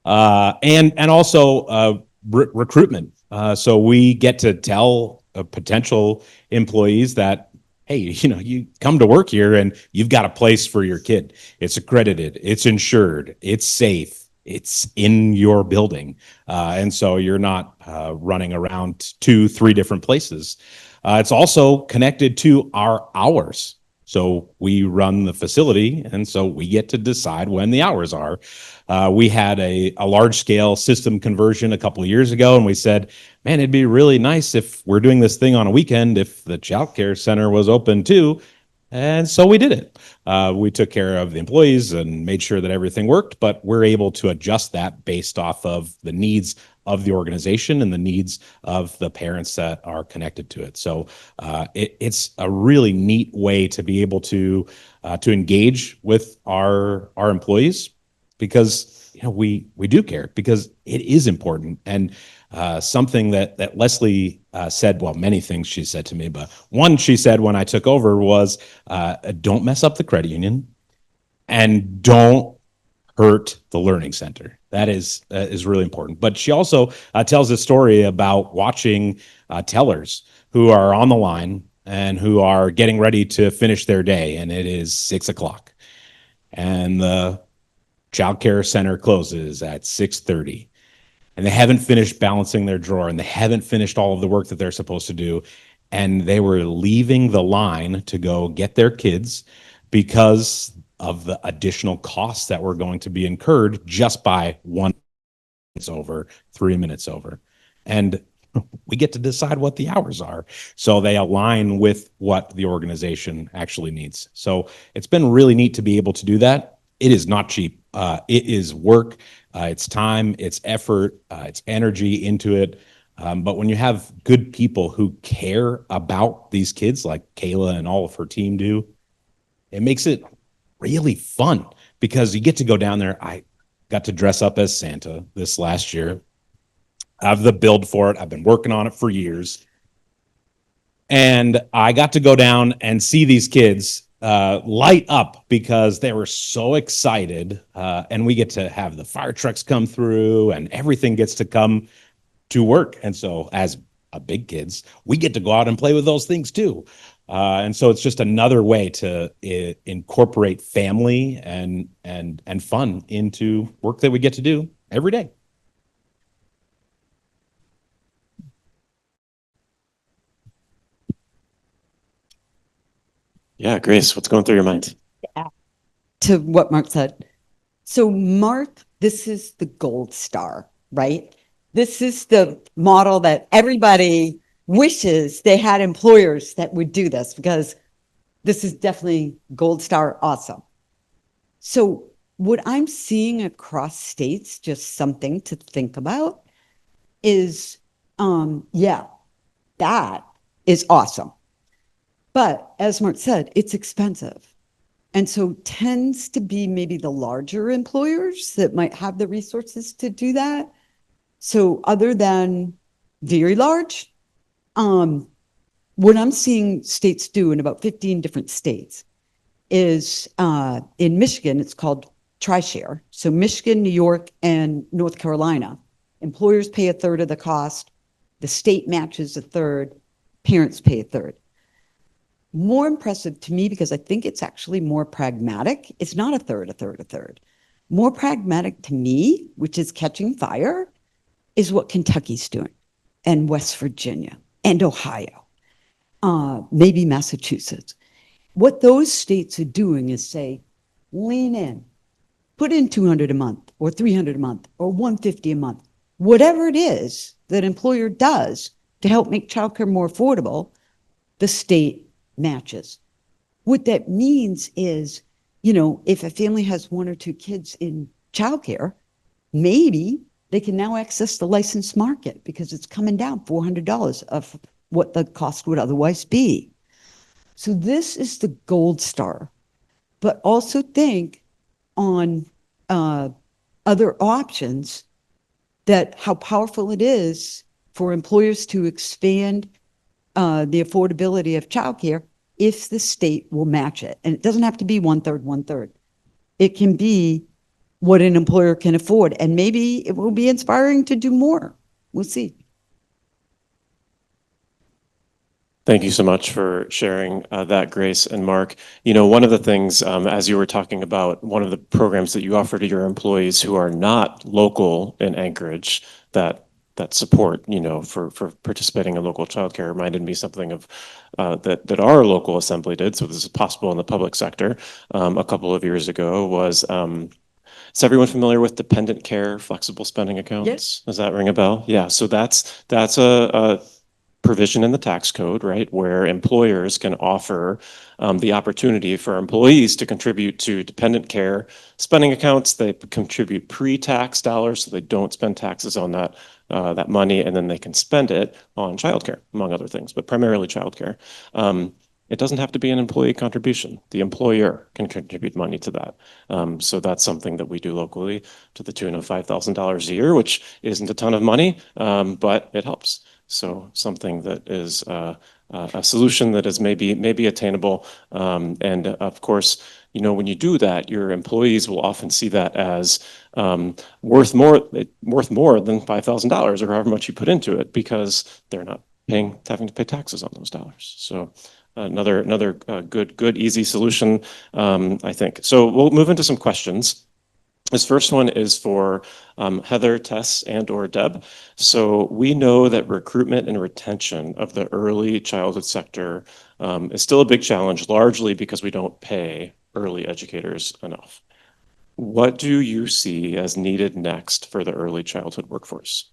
And also recruitment. So we get to tell potential employees that, hey, you come to work here and you've got a place for your kid. It's accredited, it's insured, it's safe, it's in your building. And so you're not running around 2-3 different places. It's also connected to our hours. So we run the facility, and so we get to decide when the hours are. We had a large-scale system conversion a couple of years ago, and we said, man, it'd be really nice if we're doing this thing on a weekend if the childcare center was open too. And so we did it. We took care of the employees and made sure that everything worked, but we're able to adjust that based off of the needs of the organization and the needs of the parents that are connected to it. So it's a really neat way to be able to engage with our employees, because we do care, because it is important. And something that Leslie said, well, many things she said to me, but one she said when I took over was, don't mess up the credit union, and don't hurt the learning center. That is really important. But she also tells a story about watching tellers who are on the line and who are getting ready to finish their day, and it is 6 o'clock, and the child care center closes at 6:30, and they haven't finished balancing their drawer, and they haven't finished all of the work that they're supposed to do, and they were leaving the line to go get their kids because of the additional costs that were going to be incurred just by 1 minute over, 3 minutes over. And we get to decide what the hours are. So they align with what the organization actually needs. So it's been really neat to be able to do that. It is not cheap. It is work, it's time, it's effort, it's energy into it. But when you have good people who care about these kids, like Kayla and all of her team do, it makes it really fun because you get to go down there. I got to dress up as Santa this last year. I have the build for it. I've been working on it for years. And I got to go down and see these kids light up because they were so excited. And we get to have the fire trucks come through and everything gets to come to work. And so as big kids, we get to go out and play with those things too. And so it's just another way to incorporate family and fun into work that we get to do every day. Yeah, Grace, what's going through your mind? To what Mark said. So Mark, this is the gold star, right? This is the model that everybody wishes they had employers that would do this, because this is definitely gold star awesome. So what I'm seeing across states, just something to think about, is yeah, that is awesome. But as Mark said, it's expensive. And so tends to be maybe the larger employers that might have the resources to do that. So other than very large, what I'm seeing states do in about 15 different states is in Michigan, it's called TriShare. So Michigan, New York, and North Carolina, employers pay a third of the cost, the state matches a third, parents pay a third. More impressive to me, because I think it's actually more pragmatic. It's not a third, a third, a third. More pragmatic to me, which is catching fire, is what Kentucky's doing, and West Virginia, and Ohio, maybe Massachusetts. What those states are doing is say, lean in, put in $200 a month, or $300 a month, or $150 a month, whatever it is that employer does to help make childcare more affordable, the state matches. What that means is, you know, if a family has 1 or 2 kids in childcare, maybe they can now access the licensed market because it's coming down $400 of what the cost would otherwise be. So this is the gold star. But also think on other options, that how powerful it is for employers to expand the affordability of childcare if the state will match it. And it doesn't have to be 1/3, 1/3. It can be what an employer can afford. And maybe it will be inspiring to do more. We'll see. Thank you so much for sharing that, Grace and Mark. You know, one of the things, as you were talking about, one of the programs that you offer to your employees who are not local in Anchorage that support, you know, for participating in local childcare reminded me something of that our local assembly did. So this is possible in the public sector. A couple of years ago was, is everyone familiar with dependent care flexible spending accounts? Yes. Does that ring a bell? Yeah. So that's a provision in the tax code, right, where employers can offer the opportunity for employees to contribute to dependent care spending accounts. They contribute pre-tax dollars, so they don't spend taxes on that money, and then they can spend it on childcare, among other things, but primarily childcare. It doesn't have to be an employee contribution. The employer can contribute money to that. So that's something that we do locally to the tune of $5,000 a year, which isn't a ton of money, but it helps. So something that is a solution that is maybe attainable. And of course, you know, when you do that, your employees will often see that as worth more than $5,000 or however much you put into it, because they're not having to pay taxes on those dollars. So another good easy solution, I think. So we'll move into some questions. This first one is for Heather, Tess, and/or Deb. So we know that recruitment and retention of the early childhood sector is still a big challenge, largely because we don't pay early educators enough. What do you see as needed next for the early childhood workforce?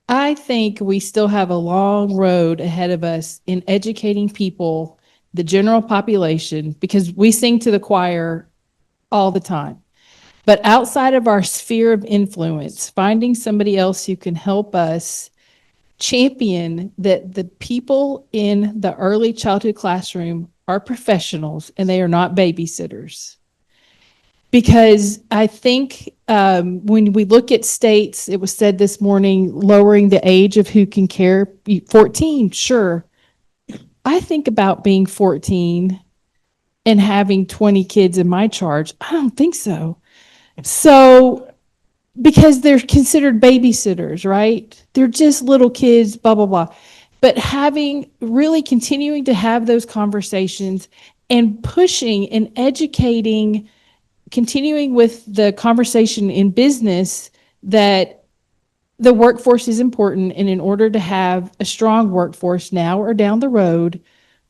I think we still have a long road ahead of us in educating people, the general population, because we sing to the choir all the time. But outside of our sphere of influence, finding somebody else who can help us champion that the people in the early childhood classroom are professionals and they are not babysitters. Because I think when we look at states, it was said this morning, lowering the age of who can care, 14, sure. I think about being 14 and having 20 kids in my charge. I don't think so. So, because they're considered babysitters, right? They're just little kids, blah, blah, blah. But continuing to have those conversations and pushing and educating, continuing with the conversation in business that the workforce is important. And in order to have a strong workforce now or down the road,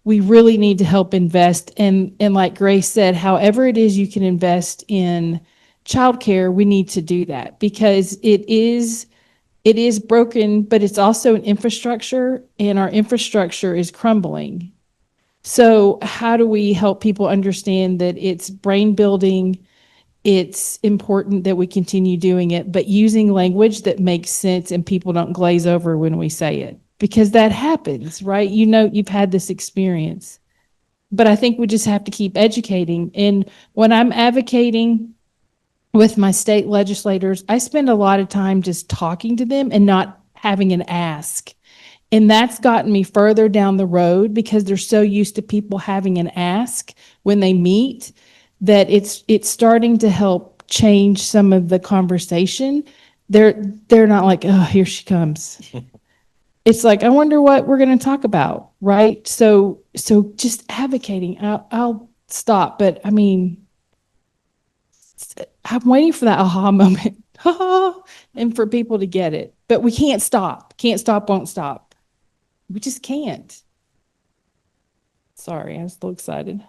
we really need to help invest. And like Grace said, however it is you can invest in childcare, we need to do that, because it is broken, but it's also an infrastructure, and our infrastructure is crumbling. So how do we help people understand that it's brain building? It's important that we continue doing it, but using language that makes sense and people don't glaze over when we say it, because that happens, right? You know, you've had this experience. But I think we just have to keep educating. And when I'm advocating with my state legislators, I spend a lot of time just talking to them and not having an ask. And that's gotten me further down the road, because they're so used to people having an ask when they meet, that it's starting to help change some of the conversation. They're not like, oh, here she comes. It's like, I wonder what we're going to talk about, right? So just advocating. I'll stop, but I mean, I'm waiting for that aha moment, and for people to get it. But we can't stop. Can't stop, won't stop. We just can't. Sorry, I was so excited.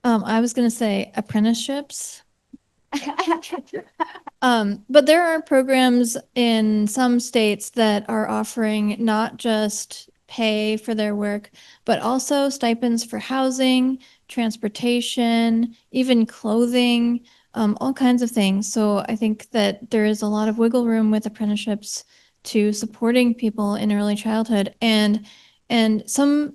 I was going to say apprenticeships. But there are programs in some states that are offering not just pay for their work, but also stipends for housing, transportation, even clothing, all kinds of things. So I think that there is a lot of wiggle room with apprenticeships to supporting people in early childhood. And some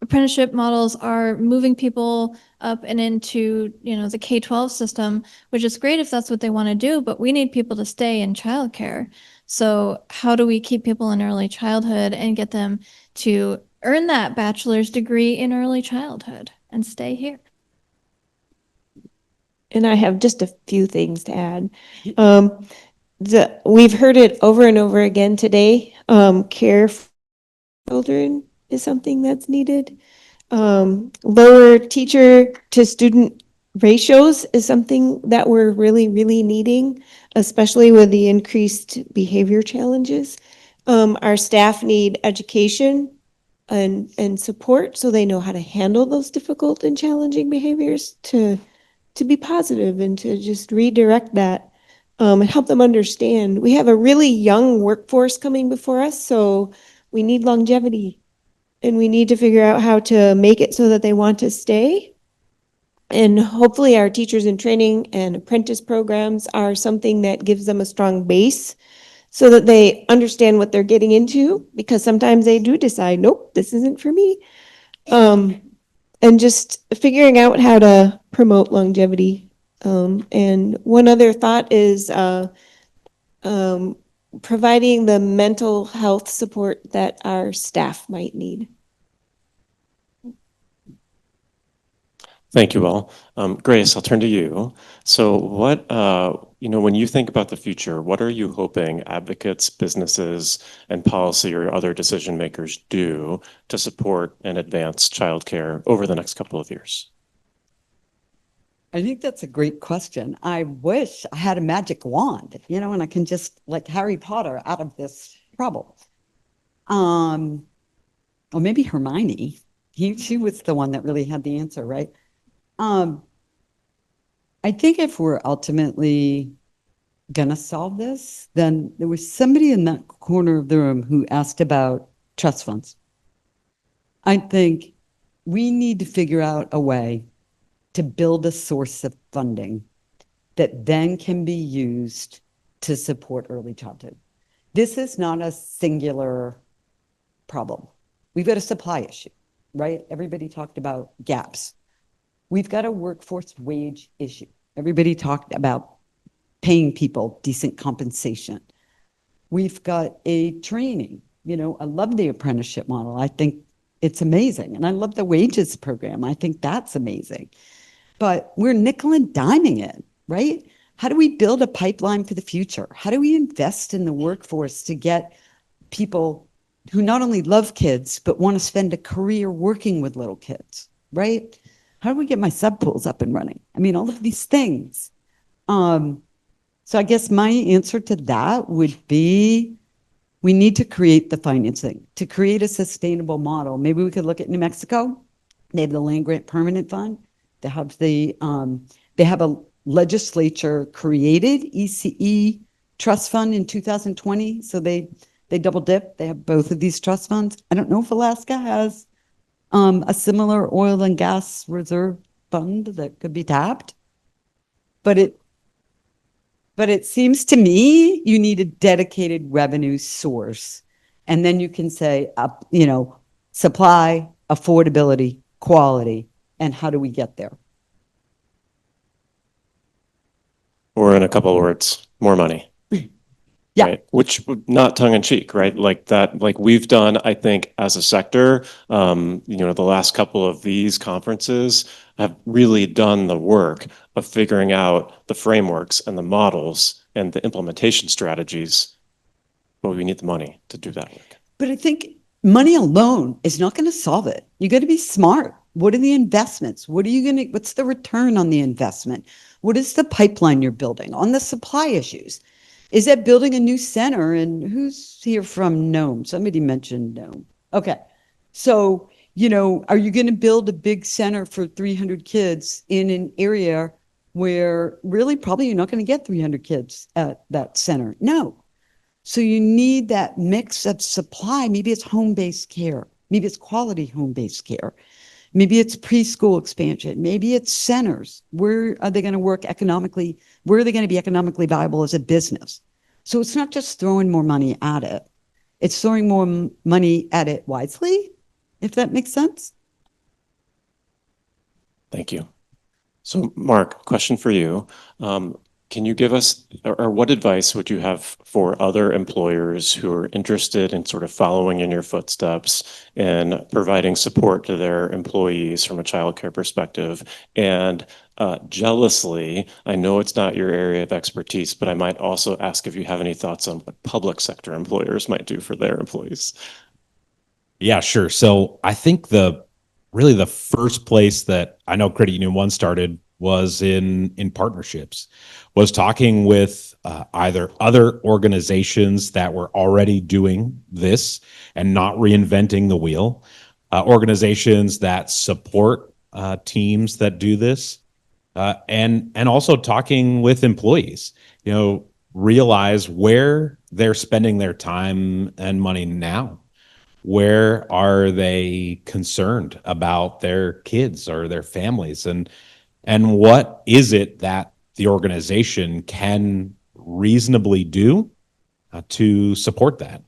apprenticeship models are moving people up and into, you know, the K-12 system, which is great if that's what they want to do, but we need people to stay in childcare. So how do we keep people in early childhood and get them to earn that bachelor's degree in early childhood and stay here? And I have just a few things to add. We've heard it over and over again today. Care for children is something that's needed. Lower teacher to student ratios is something that we're really, really needing, especially with the increased behavior challenges. Our staff need education and support so they know how to handle those difficult and challenging behaviors, to be positive and to just redirect that and help them understand. We have a really young workforce coming before us, so we need longevity. And we need to figure out how to make it so that they want to stay. And hopefully our teachers in training and apprentice programs are something that gives them a strong base so that they understand what they're getting into, because sometimes they do decide, nope, this isn't for me. And just figuring out how to promote longevity. And one other thought is providing the mental health support that our staff might need. Thank you all. Grace, I'll turn to you. So what, when you think about the future, what are you hoping advocates, businesses, and policy or other decision makers do to support and advance childcare over the next couple of years? I think that's a great question. I wish I had a magic wand, and I can just, like Harry Potter, out of this problem. Or maybe Hermione. She was the one that really had the answer, right? I think if we're ultimately gonna solve this, then there was somebody in that corner of the room who asked about trust funds. I think we need to figure out a way to build a source of funding that then can be used to support early childhood. This is not a singular problem. We've got a supply issue, right? Everybody talked about gaps. We've got a workforce wage issue. Everybody talked about paying people decent compensation. We've got a training. I love the apprenticeship model. I think it's amazing. And I love the wages program. I think that's amazing. But we're nickel and diming it, right? How do we build a pipeline for the future? How do we invest in the workforce to get people who not only love kids, but want to spend a career working with little kids, right? How do we get my sub pools up and running? I mean, all of these things. So I guess my answer to that would be we need to create the financing to create a sustainable model. Maybe we could look at New Mexico. They have the Land Grant Permanent Fund. They have a legislature created ECE trust fund in 2020. So they double dip. They have both of these trust funds. I don't know if Alaska has a similar oil and gas reserve fund that could be tapped, but it seems to me you need a dedicated revenue source, and then you can say, supply, affordability, quality, and how do we get there? Or in a couple of words, more money. Yeah. Right? Which, not tongue in cheek, right? Like that, like we've done, I think, as a sector, the last couple of these conferences have really done the work of figuring out the frameworks and the models and the implementation strategies, but we need the money to do that work. But I think money alone is not going to solve it. You got to be smart. What are the investments? What's the return on the investment? What is the pipeline you're building on the supply issues? Is that building a new center? And who's here from Nome? Somebody mentioned Nome. Okay. So, are you going to build a big center for 300 kids in an area where really probably you're not going to get 300 kids at that center? No. So you need that mix of supply. Maybe it's home-based care. Maybe it's quality home-based care. Maybe it's preschool expansion. Maybe it's centers. Where are they going to work economically? Where are they going to be economically viable as a business? So it's not just throwing more money at it. It's throwing more money at it wisely, if that makes sense. Thank you. So Mark, question for you. Can you give us, or what advice would you have for other employers who are interested in sort of following in your footsteps and providing support to their employees from a childcare perspective? And jealously, I know it's not your area of expertise, but I might also ask if you have any thoughts on what public sector employers might do for their employees. Yeah, sure. So I think the first place that I know Credit Union One started was in partnerships, was talking with either other organizations that were already doing this and not reinventing the wheel, organizations that support teams that do this, and also talking with employees. Realize where they're spending their time and money now. Where are they concerned about their kids or their families, and what is it that the organization can reasonably do to support that?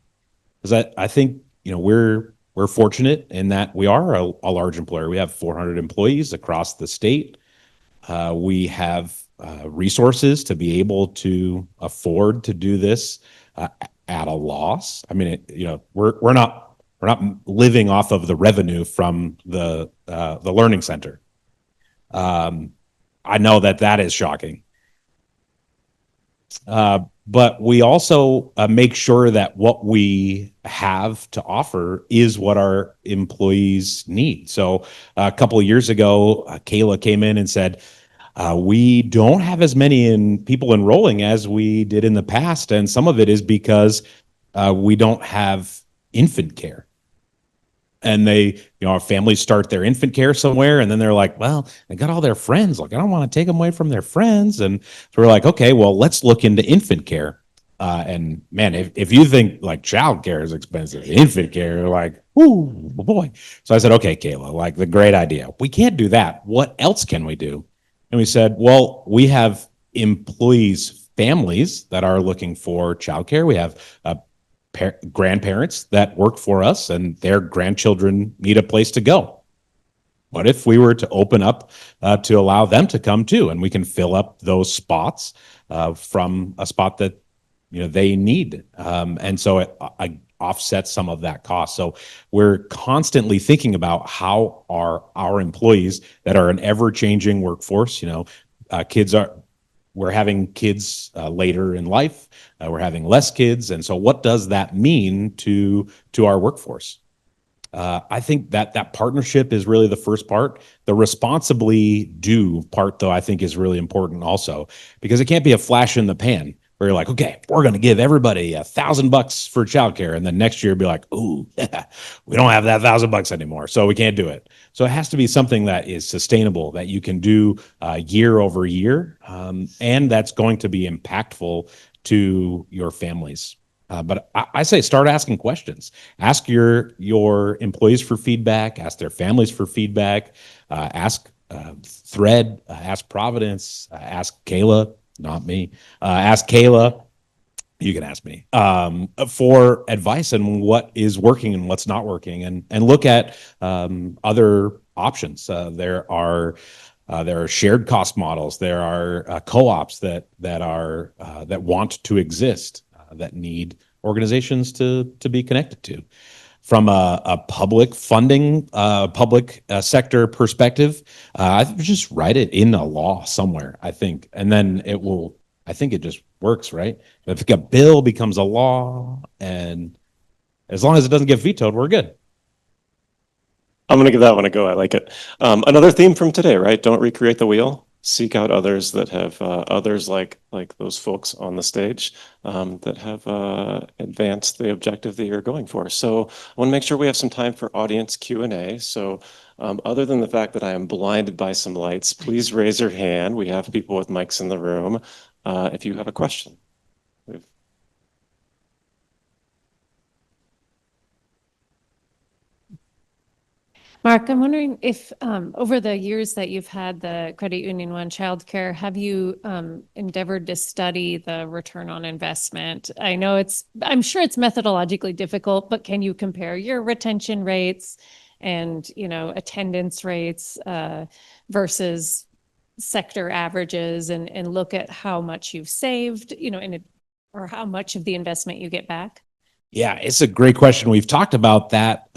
Because I think we're we're fortunate in that we are a large employer. We have 400 employees across the state. We have resources to be able to afford to do this at a loss. I mean, we're not living off of the revenue from the learning center. I know that is shocking. But we also make sure that what we have to offer is what our employees need. So a couple of years ago, Kayla came in and said, we don't have as many people enrolling as we did in the past. And some of it is because we don't have infant care. And our families start their infant care somewhere, and then they're like, well, they got all their friends. Like, I don't want to take them away from their friends. And so we're like, okay, well, let's look into infant care. And man, if you think like child care is expensive, infant care, you're like, ooh, boy. So I said, okay, Kayla, like the great idea. We can't do that. What else can we do? And we said, well, we have employees' families that are looking for childcare. We have grandparents that work for us and their grandchildren need a place to go. What if we were to open up to allow them to come too, and we can fill up those spots from a spot that they need, and so it offsets some of that cost. So we're constantly thinking about how are our employees that are an ever-changing workforce. We're having kids later in life. We're having less kids. And so what does that mean to our workforce? I think that partnership is really the first part. The responsibly do part, though, I think is really important also, because it can't be a flash in the pan where you're like, okay, we're going to give everybody $1,000 for childcare. And then next year be like, ooh, we don't have that $1,000 anymore, so we can't do it. So it has to be something that is sustainable, that you can do year over year, and that's going to be impactful to your families. But I say start asking questions. Ask your employees for feedback. Ask their families for feedback. Ask Thread. Ask Providence. Ask Kayla. Not me. Ask Kayla. You can ask me for advice on what is working and what's not working, and look at other options. There are shared cost models. There are co-ops that want to exist, that need organizations to be connected to. From a public funding, public sector perspective, I think just write it in a law somewhere, I think, and then it will. I think it just works, right? If a bill becomes a law, and as long as it doesn't get vetoed, we're good. I'm going to give that one a go. I like it. Another theme from today, right? Don't recreate the wheel. Seek out others that have others like those folks on the stage that have advanced the objective that you're going for. So I want to make sure we have some time for audience Q&A. So other than the fact that I am blinded by some lights, please raise your hand. We have people with mics in the room if you have a question. Mark, I'm wondering if over the years that you've had the Credit Union One childcare, have you endeavored to study the return on investment? I'm sure it's methodologically difficult, but can you compare your retention rates and, attendance rates versus sector averages and look at how much you've saved, or how much of the investment you get back? Yeah, it's a great question. We've talked about that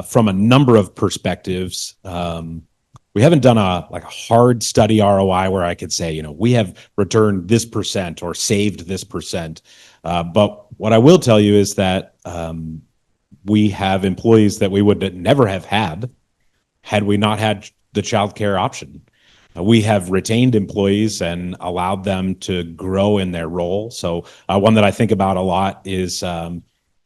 from a number of perspectives. We haven't done a hard study ROI where I could say, we have returned this percent or saved this percent. But what I will tell you is that we have employees that we would never have had we not had the childcare option. We have retained employees and allowed them to grow in their role. So one that I think about a lot is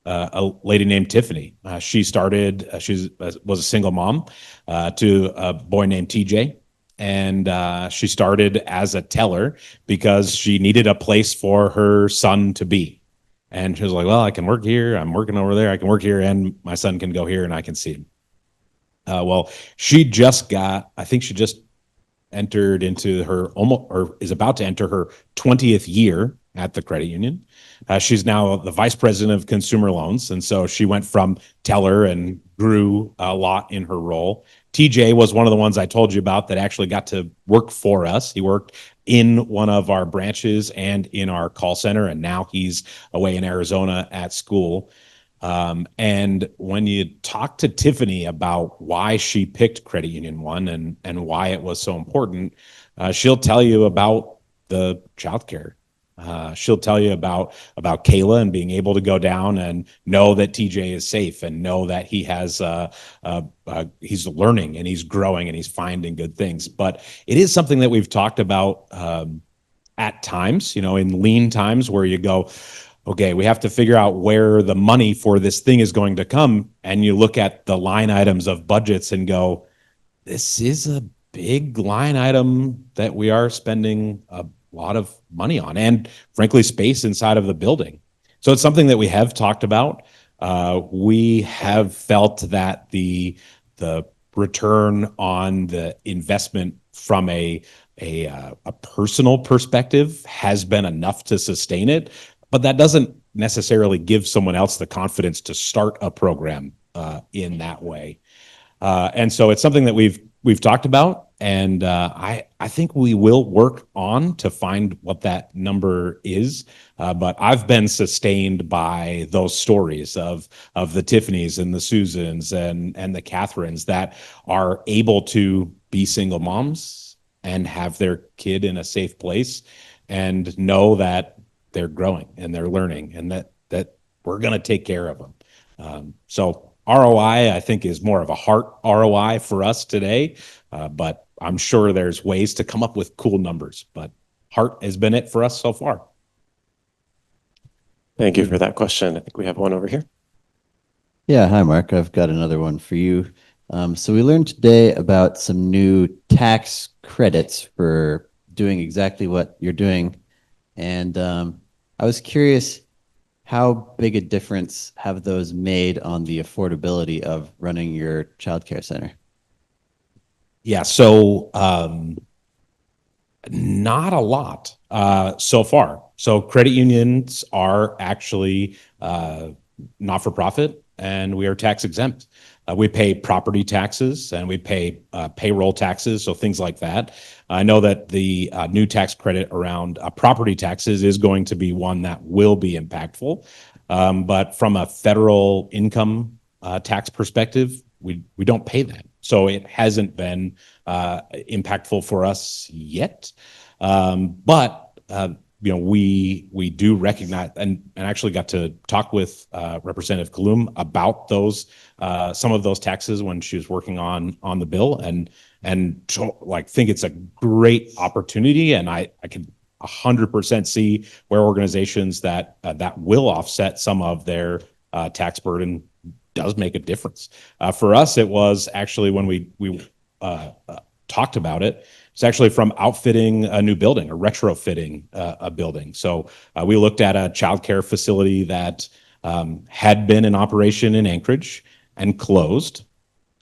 a lady named Tiffany. She was a single mom to a boy named TJ. And she started as a teller because she needed a place for her son to be. And she was like, well, I can work here. I'm working over there. I can work here and my son can go here and I can see him. Well, she just entered into her is about to enter her 20th year at the credit union. She's now the vice president of consumer loans. And so she went from teller and grew a lot in her role. TJ was one of the ones I told you about that actually got to work for us. He worked in one of our branches and in our call center, and now he's away in Arizona at school. And when you talk to Tiffany about why she picked Credit Union One and why it was so important, she'll tell you about the childcare. She'll tell you about Kayla and being able to go down and know that TJ is safe and know that he has he's learning and he's growing and he's finding good things. But it is something that we've talked about at times, in lean times where you go, okay, we have to figure out where the money for this thing is going to come. And you look at the line items of budgets and go, this is a big line item that we are spending a lot of money on, and frankly, space inside of the building. So it's something that we have talked about. We have felt that the return on the investment from a personal perspective has been enough to sustain it, but that doesn't necessarily give someone else the confidence to start a program in that way. And so it's something that we've talked about, and I think we will work on to find what that number is. But I've been sustained by those stories of the Tiffanys and the Susans and the Catherines that are able to be single moms and have their kid in a safe place and know that they're growing and they're learning and that we're going to take care of them. So ROI, I think, is more of a heart ROI for us today, but I'm sure there's ways to come up with cool numbers, but heart has been it for us so far. Thank you for that question. I think we have one over here. Yeah, hi, Mark. I've got another one for you. So we learned today about some new tax credits for doing exactly what you're doing. And I was curious, how big a difference have those made on the affordability of running your childcare center? Yeah, so not a lot so far. So credit unions are actually not-for-profit, and we are tax exempt. We pay property taxes and we pay payroll taxes, so things like that. I know that the new tax credit around property taxes is going to be one that will be impactful. But from a federal income tax perspective, we don't pay that. So it hasn't been impactful for us yet. But we do recognize and actually got to talk with Representative Kalum about those some of those taxes when she was working on the bill, and think it's a great opportunity, and I can 100% see where organizations that will offset some of their tax burden does make a difference. For us, it was actually when we talked about it. It's actually from outfitting a new building or retrofitting a building. So we looked at a childcare facility that had been in operation in Anchorage and closed.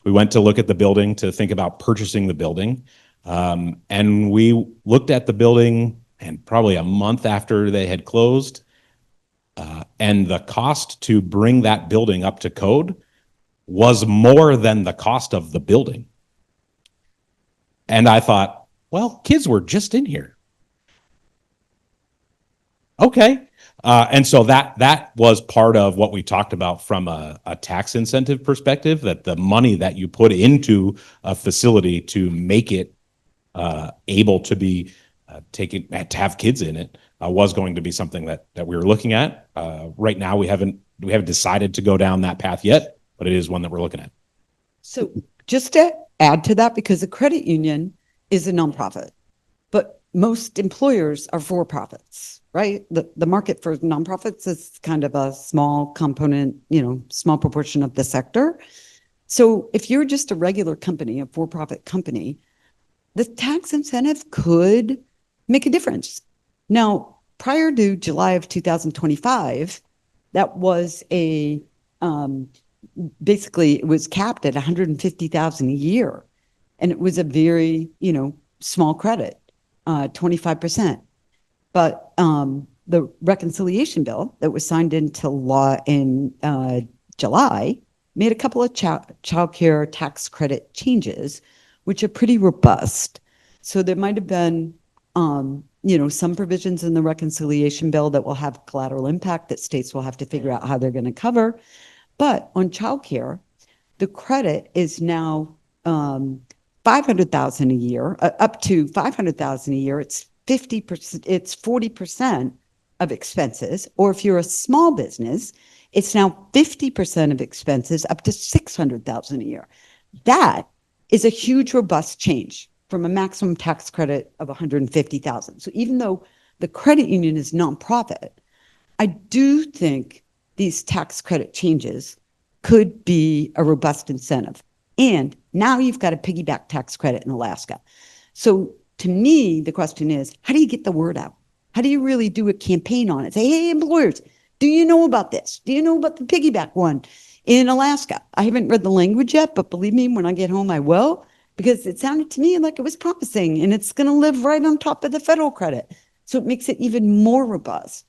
We went to look at the building to think about purchasing the building. And we looked at the building and probably a month after they had closed. And the cost to bring that building up to code was more than the cost of the building. And I thought, well, kids were just in here. Okay. And so that was part of what we talked about from a tax incentive perspective, that the money that you put into a facility to make it able to be taken, to have kids in it, was going to be something that we were looking at. Right now, we haven't decided to go down that path yet, but it is one that we're looking at. So just to add to that, because the credit union is a nonprofit, but most employers are for-profits, right? The market for nonprofits is kind of a small component, small proportion of the sector. So if you're just a regular company, a for-profit company, the tax incentive could make a difference. Now, prior to July of 2025, that was basically it was capped at $150,000 a year. And it was a very, small credit, 25%. But the reconciliation bill that was signed into law in July made a couple of child care tax credit changes, which are pretty robust. So there might have been, some provisions in the reconciliation bill that will have collateral impact that states will have to figure out how they're going to cover. But on childcare, the credit is now $500,000 a year, up to $500,000 a year. It's 50%. It's 40% of expenses. Or if you're a small business, it's now 50% of expenses, up to $600,000 a year. That is a huge, robust change from a maximum tax credit of $150,000. So even though the credit union is nonprofit, I do think these tax credit changes could be a robust incentive. And now you've got a piggyback tax credit in Alaska. So to me, the question is, how do you get the word out? How do you really do a campaign on it? Say, hey, employers, do you know about this? Do you know about the piggyback one in Alaska? I haven't read the language yet, but believe me, when I get home, I will, because it sounded to me like it was promising, and it's going to live right on top of the federal credit. So it makes it even more robust.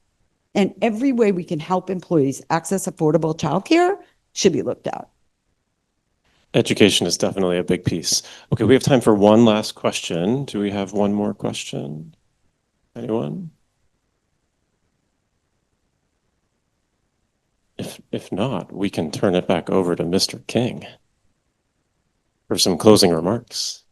And every way we can help employees access affordable childcare should be looked at. Education is definitely a big piece. Okay, we have time for one last question. Do we have one more question? Anyone? If not, we can turn it back over to Mr. King for some closing remarks.